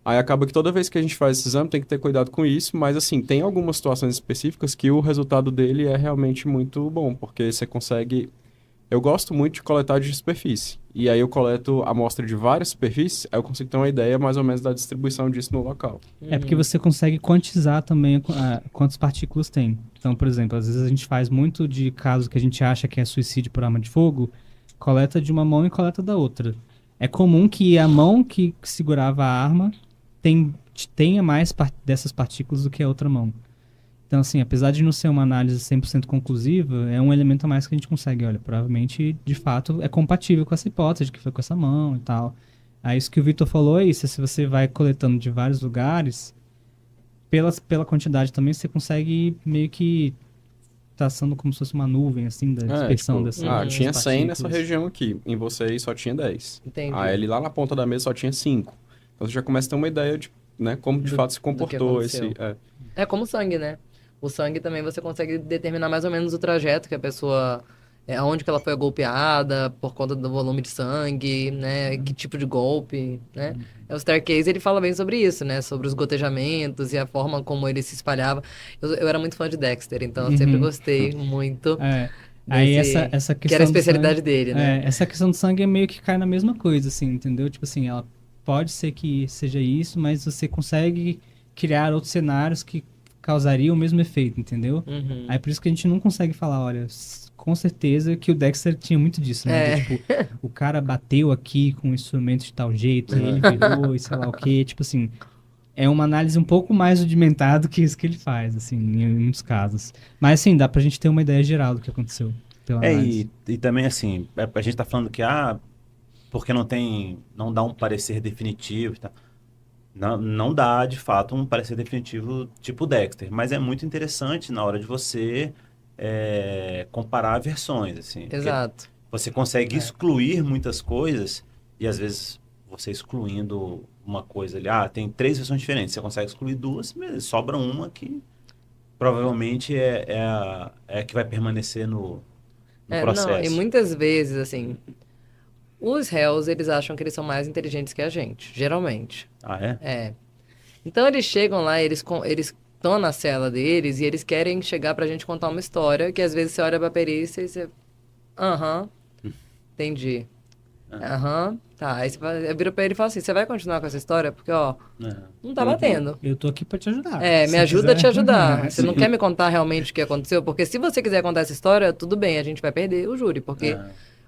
Aí acaba que toda vez que a gente faz esse exame tem que ter cuidado com isso, mas assim, tem algumas situações específicas que o resultado dele é realmente muito bom, porque você consegue Eu gosto muito de coletar de superfície. E aí eu coleto a amostra de várias superfícies, aí eu consigo ter uma ideia mais ou menos da distribuição disso no local. É porque você consegue quantizar também quantas partículas tem. Então, por exemplo, às vezes a gente faz muito de casos que a gente acha que é suicídio por arma de fogo, coleta de uma mão e coleta da outra. É comum que a mão que segurava a arma tenha mais dessas partículas do que a outra mão. Então, assim, apesar de não ser uma análise 100% conclusiva, é um elemento a mais que a gente consegue. Olha, provavelmente, de fato, é compatível com essa hipótese que foi com essa mão e tal. Aí, isso que o Victor falou é isso. Se você vai coletando de vários lugares, pela quantidade também, você consegue meio que traçando como se fosse uma nuvem, assim, da dispersão dessas tinha 100 nessa partículas. região aqui. Em vocês só tinha 10. Entendi. Aí ali lá na ponta da mesa só tinha 5. Então você já começa a ter uma ideia de, né, como de fato se comportou esse... É como o sangue, né? O sangue também você consegue determinar mais ou menos o trajeto que a pessoa... aonde que ela foi golpeada, por conta do volume de sangue, né? Que tipo de golpe, né? O Staircase, ele fala bem sobre isso, né? Sobre os gotejamentos e a forma como ele se espalhava. Eu era muito fã de Dexter, então eu sempre gostei muito. Aí desse- essa questão que era a do especialidade sangue, dele, né? essa questão do sangue é meio que cai na mesma coisa, assim, entendeu? Tipo assim, ela pode ser que seja isso, mas você consegue criar outros cenários que causariam o mesmo efeito, entendeu? Uhum. Aí por isso que a gente não consegue falar, olha, com certeza que o Dexter tinha muito disso, né? De, tipo, o cara bateu aqui com um instrumento de tal jeito, e ele virou e sei lá o quê. Tipo assim, é uma análise um pouco mais rudimentar do que isso que ele faz, assim, em muitos casos. Mas assim, dá pra gente ter uma ideia geral do que aconteceu pela análise. E também assim, a gente tá falando que, porque não dá um parecer definitivo e tal. Não dá, de fato, um parecer definitivo tipo Dexter, mas é muito interessante na hora de você comparar versões, assim. Porque Exato. você consegue excluir muitas coisas e, às vezes, você excluindo uma coisa ali, tem 3 versões diferentes, você consegue excluir 2, mas sobra uma que provavelmente é a que vai permanecer no processo. Não, e muitas vezes, assim, os réus, eles acham que eles são mais inteligentes que a gente, geralmente. Ah, é? É. Então eles chegam lá, eles estão na cela deles e eles querem chegar pra gente contar uma história que às vezes você olha pra perícia e você... entendi. Tá. Aí você vira pra ele e fala assim, você vai continuar com essa história? Porque, não tá batendo. Eu tô aqui pra te ajudar. Me Se ajuda a quiser. te ajudar. Você não quer me contar realmente o que aconteceu? Porque se você quiser contar essa história, tudo bem, a gente vai perder o júri. Porque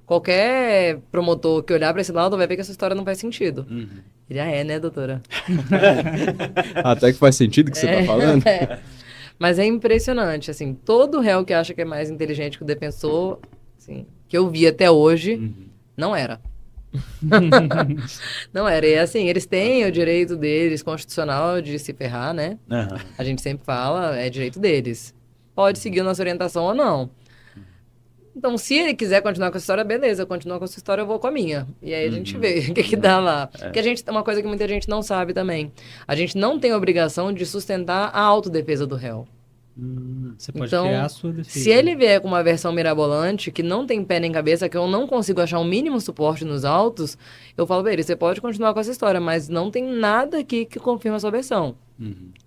qualquer promotor que olhar pra esse lado vai ver que essa história não faz sentido. Ele, né, doutora? Até que faz sentido o que você tá falando. Mas é impressionante, assim, todo réu que acha que é mais inteligente que o defensor, assim, que eu vi até hoje, não era. Não era. E assim, eles têm o direito deles, constitucional, de se ferrar, né? A gente sempre fala, é direito deles. Pode seguir nossa orientação ou não. Então, se ele quiser continuar com essa história, beleza, continua com essa história, eu vou com a minha. E aí a gente vê o que dá lá. Porque uma coisa que muita gente não sabe também. A gente não tem a obrigação de sustentar a autodefesa do réu. Você pode Então, criar a sua defesa. Se ele vier com uma versão mirabolante, que não tem pé nem cabeça, que eu não consigo achar o mínimo suporte nos autos, eu falo pra ele, você pode continuar com essa história, mas não tem nada aqui que confirme a sua versão.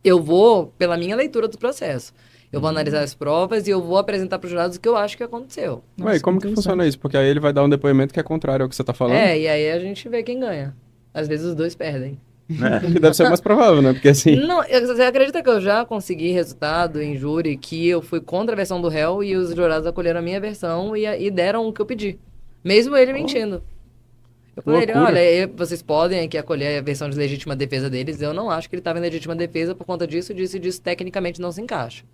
Eu vou pela minha leitura do processo. Eu vou analisar as provas e eu vou apresentar para os jurados o que eu acho que aconteceu. Ué, e como que funciona isso? Porque aí ele vai dar um depoimento que é contrário ao que você tá falando. E aí a gente vê quem ganha. Às vezes os dois perdem. Que deve ser o mais provável, né? Porque assim... Não, você acredita que eu já consegui resultado em júri que eu fui contra a versão do réu e os jurados acolheram a minha versão e deram o que eu pedi. Mesmo ele mentindo. Eu falei, olha, vocês podem aqui acolher a versão de legítima defesa deles. Eu não acho que ele estava em legítima defesa por conta disso, disso e disso. Tecnicamente não se encaixa.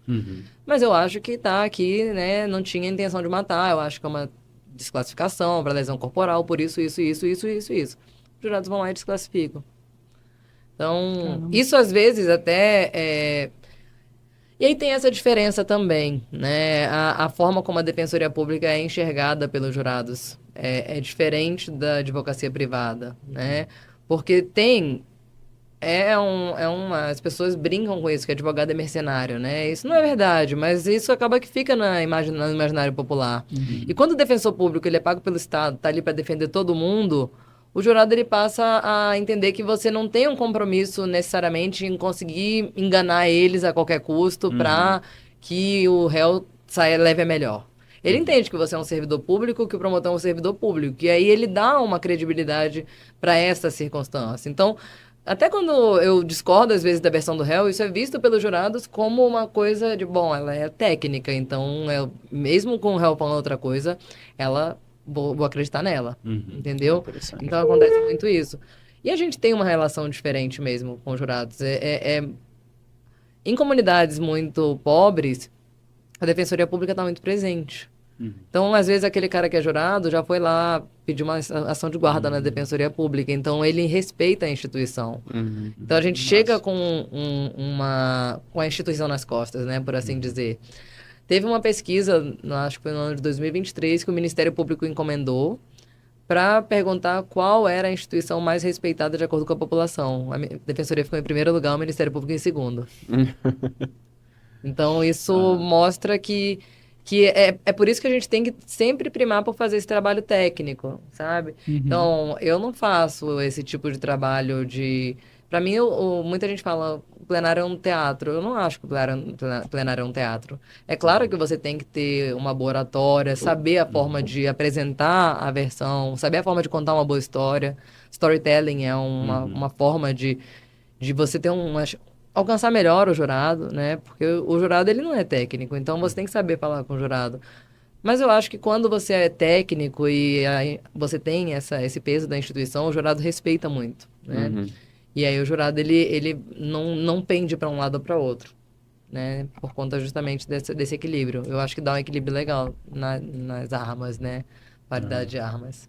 Mas eu acho que tá aqui, né? Não tinha intenção de matar. Eu acho que é uma desclassificação para lesão corporal, por isso. Os jurados vão lá e desclassificam. Então, isso às vezes até... E aí tem essa diferença também, né? A forma como a Defensoria Pública é enxergada pelos jurados é diferente da advocacia privada, né? Porque as pessoas brincam com isso, que advogado é mercenário, né? Isso não é verdade, mas isso acaba que fica no imaginário popular. E quando o defensor público ele é pago pelo Estado, tá ali para defender todo mundo, o jurado ele passa a entender que você não tem um compromisso necessariamente em conseguir enganar eles a qualquer custo para que o réu leve a melhor. Ele entende que você é um servidor público, que o promotor é um servidor público. E aí ele dá uma credibilidade para essa circunstância. Então, até quando eu discordo, às vezes, da versão do réu, isso é visto pelos jurados como uma coisa de, bom, ela é técnica, então, mesmo com o réu falando outra coisa, vou acreditar nela, entendeu? Interessante. Então, acontece muito isso. E a gente tem uma relação diferente mesmo com os jurados. Em comunidades muito pobres, a Defensoria Pública está muito presente. Então, às vezes, aquele cara que é jurado já foi lá pedir uma ação de guarda na Defensoria Pública. Então, ele respeita a instituição. Então, a gente chega com a instituição nas costas, né, por assim dizer. Teve uma pesquisa, acho que foi no ano de 2023, que o Ministério Público encomendou para perguntar qual era a instituição mais respeitada de acordo com a população. A Defensoria ficou em primeiro lugar, o Ministério Público em segundo. Então, isso mostra que é por isso que a gente tem que sempre primar por fazer esse trabalho técnico, sabe? Então, eu não faço esse tipo de trabalho de... Para mim, muita gente fala, o plenário é um teatro. Eu não acho que o plenário é um teatro. É claro que você tem que ter uma boa oratória, saber a forma de apresentar a versão, saber a forma de contar uma boa história. Storytelling é uma forma de você ter alcançar melhor o jurado, né? Porque o jurado, ele não é técnico, então você tem que saber falar com o jurado. Mas eu acho que quando você é técnico e você tem esse peso da instituição, o jurado respeita muito, né? E aí o jurado, ele não pende para um lado ou para outro, né? Por conta justamente desse equilíbrio. Eu acho que dá um equilíbrio legal nas armas, né? Paridade de armas.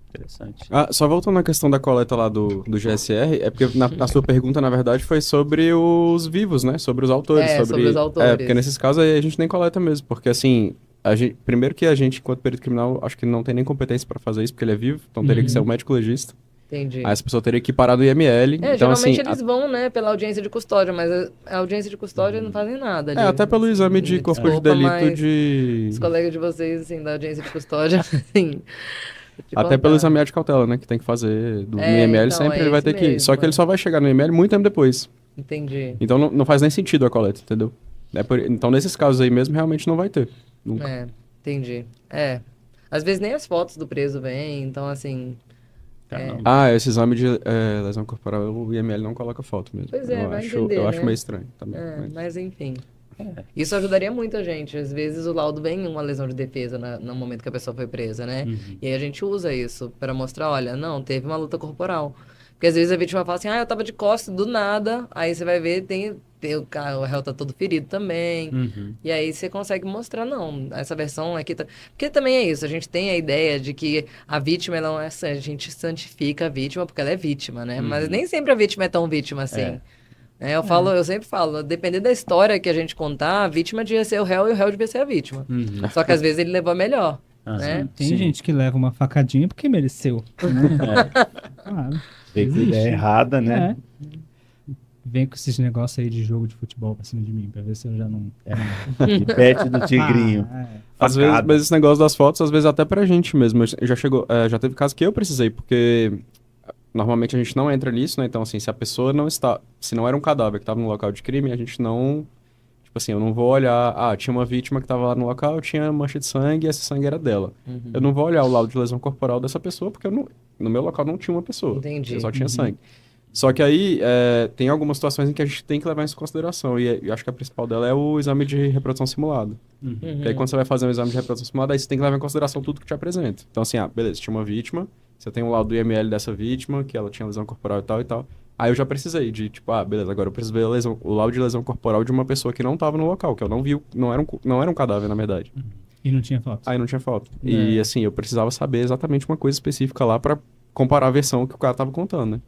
Interessante. Só voltando à questão da coleta lá do GSR, é porque na sua pergunta, na verdade, foi sobre os vivos, né? Sobre os autores. Sobre os autores. Porque nesses casos aí a gente nem coleta mesmo, porque assim, primeiro que a gente, enquanto perito criminal, acho que não tem nem competência para fazer isso, porque ele é vivo, então teria que ser um médico legista. Entendi. Aí essa pessoa teria que parar do IML. Então, geralmente assim, eles vão, né, pela audiência de custódia, mas a audiência de custódia não fazem nada ali. até pelo exame de corpo de delito de... Os colegas de vocês, assim, da audiência de custódia, assim... Até pelo exame de cautela, né, que tem que fazer no IML, então, sempre ele vai ter que... mesmo, Só que ele só vai chegar no IML muito tempo depois. Entendi. Então não faz nem sentido a coleta, entendeu? Então nesses casos aí mesmo, realmente não vai ter. Nunca. Entendi. Às vezes nem as fotos do preso vêm, então assim... Esse exame de lesão corporal, o IML não coloca foto mesmo. Pois vai entender, eu acho né? meio estranho também. Mas enfim. Isso ajudaria muito a gente. Às vezes o laudo vem uma lesão de defesa no momento que a pessoa foi presa, né? E aí a gente usa isso para mostrar, olha, não, teve uma luta corporal. Porque às vezes a vítima fala assim, eu tava de costas do nada, aí você vai ver, o réu tá todo ferido também. E aí você consegue mostrar, não, essa versão aqui tá... Porque também é isso, a gente tem a ideia de que a vítima, ela não é a gente santifica a vítima porque ela é vítima, né? Mas nem sempre a vítima é tão vítima assim. Eu sempre falo, dependendo da história que a gente contar, a vítima devia ser o réu e o réu devia ser a vítima. Só que às vezes ele levou a melhor, né? Tem gente que leva uma facadinha porque mereceu. Né? Claro. Tem que ideia errada, né? Vem com esses negócios aí de jogo de futebol pra cima de mim, pra ver se eu já não... De pet do tigrinho. Às vezes, mas esse negócio das fotos, às vezes até pra gente mesmo. Já teve casos que eu precisei, porque normalmente a gente não entra nisso, né? Então, assim, se a pessoa se não era um cadáver que estava no local de crime, a gente não... Tipo assim, eu não vou olhar... tinha uma vítima que estava lá no local, tinha mancha de sangue e esse sangue era dela. Eu não vou olhar o laudo de lesão corporal dessa pessoa, porque no meu local não tinha uma pessoa. Entendi. Só tinha sangue. Só que aí tem algumas situações em que a gente tem que levar isso em consideração. E eu acho que a principal dela é o exame de reprodução simulada. Porque aí quando você vai fazer um exame de reprodução simulada, aí você tem que levar em consideração tudo que te apresenta. Então assim, beleza, tinha uma vítima, você tem o laudo do IML dessa vítima, que ela tinha lesão corporal e tal e tal. Aí eu já precisei de, beleza, agora eu preciso ver o laudo de lesão corporal de uma pessoa que não estava no local, que eu não vi, não era um cadáver, na verdade. E não tinha foto. Aí não tinha foto. E assim, eu precisava saber exatamente uma coisa específica lá pra comparar a versão que o cara tava contando, né?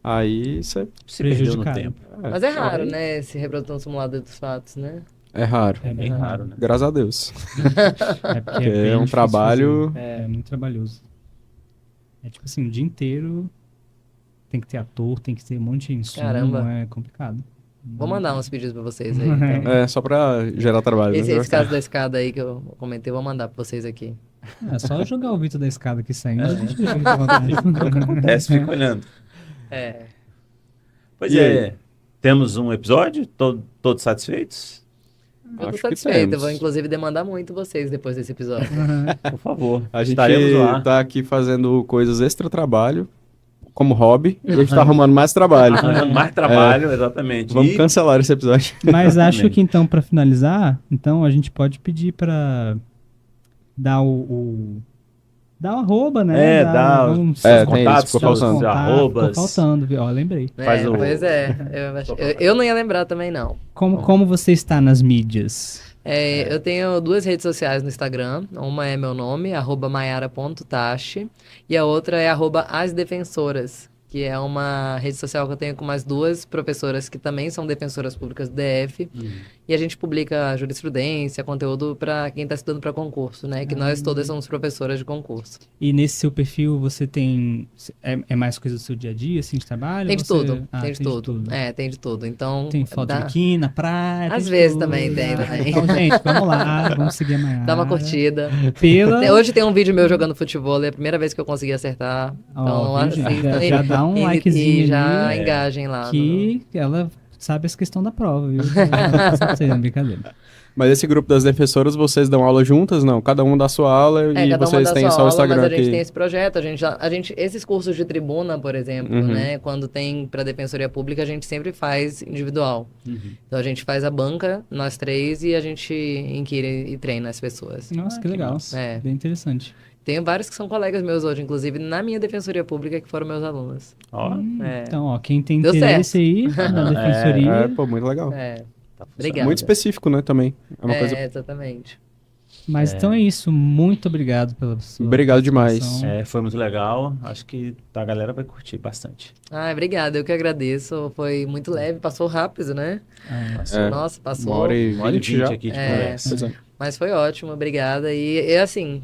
Aí você se perdeu no tempo. Mas é raro, né, esse reprodução simulada dos fatos, né? É raro. É bem raro, né? Graças a Deus. Porque é um trabalho... É muito trabalhoso. É tipo assim, o dia inteiro tem que ter ator, tem que ter um monte de insumo. Caramba. É complicado. Vou mandar uns vídeos pra vocês aí. Então. Só pra gerar trabalho. Esse caso da escada aí que eu comentei, eu vou mandar pra vocês aqui. É só jogar o vídeo da escada aqui saindo. A gente acontece, fica olhando. Pois temos um episódio, todos satisfeitos? Eu tô Acho que satisfeita. temos. Vou, inclusive, demandar muito vocês depois desse episódio. Por favor. A gente Estaremos lá. tá aqui fazendo coisas extra-trabalho, como hobby, e a gente tá arrumando mais trabalho. Arranjando mais trabalho, exatamente. Vamos E- cancelar esse episódio. Mas acho Exatamente. que então, pra finalizar, então a gente pode pedir pra dar dar um arroba, né? dá seus tem contatos, isso, ficou seus faltando. arrobas. Ficou faltando, viu? Ó, lembrei. Faz o- Pois é. Eu não ia lembrar também, não. Como você está nas mídias? Eu tenho 2 redes sociais no Instagram. Uma é meu nome, @maiara.tachi, e a outra é @asdefensoras, que é uma rede social que eu tenho com mais 2 professoras que também são defensoras públicas do DF. E a gente publica jurisprudência, conteúdo para quem está estudando para concurso, né? Que nós todas somos professoras de concurso. E nesse seu perfil você tem... É mais coisa do seu dia a dia, assim, de trabalho? Tem de Você- tudo, Ah, tem de tudo. Tem de tudo. Então, Tem foto dá, de biquíni na praia? tem Às de vezes tudo. também tem, também. Então, gente, vamos lá, vamos seguir a Maiara. dá uma curtida. Pela... Hoje tem um vídeo meu jogando futebol, é a primeira vez que eu consegui acertar. Ó, Então, viu, assistam gente? Já dá um likezinho e já ali, engajem lá. que ela sabe essa questão da prova, viu? Ela passa pra você, não é brincadeira. Mas esse grupo das defensoras, vocês dão aula juntas? Não, cada um dá sua aula e Cada uma vocês dá têm sua só o aula, Instagram mas a gente aqui. tem esse projeto, esses cursos de tribuna, por exemplo, né, quando tem para Defensoria Pública, a gente sempre faz individual. Então a gente faz a banca, nós 3, e a gente inquire e treina as pessoas. Nossa, que legal. É. Bem interessante. Tenho vários que são colegas meus hoje, inclusive na minha Defensoria Pública, que foram meus alunos. Ó, Então, ó, quem tem Deu interesse aí na defensoria... Pô, muito legal. tá Obrigada. Muito específico, né, também. É uma coisa... Exatamente. Mas então é isso. Muito obrigado pela sua Obrigado demais. participação. foi muito legal. Acho que a galera vai curtir bastante. Obrigada, eu que agradeço. Foi muito leve, passou rápido, né? É, Nossa, passou. 1h20 já. aqui de É. conversa. Pois é. Mas foi ótimo, obrigada. E assim,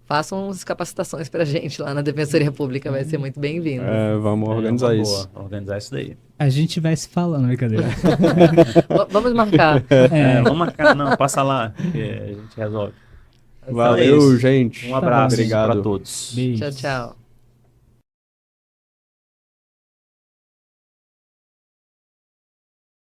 façam as capacitações pra gente lá na Defensoria Pública, vai ser muito bem-vindo. Vamos organizar uma isso. boa, organizar isso daí. A gente vai se falando, brincadeira. Vamos marcar. Vamos marcar, não, passa lá, que a gente resolve. Valeu, isso. gente. Um abraço Obrigado. para todos. Beijo. Tchau, tchau.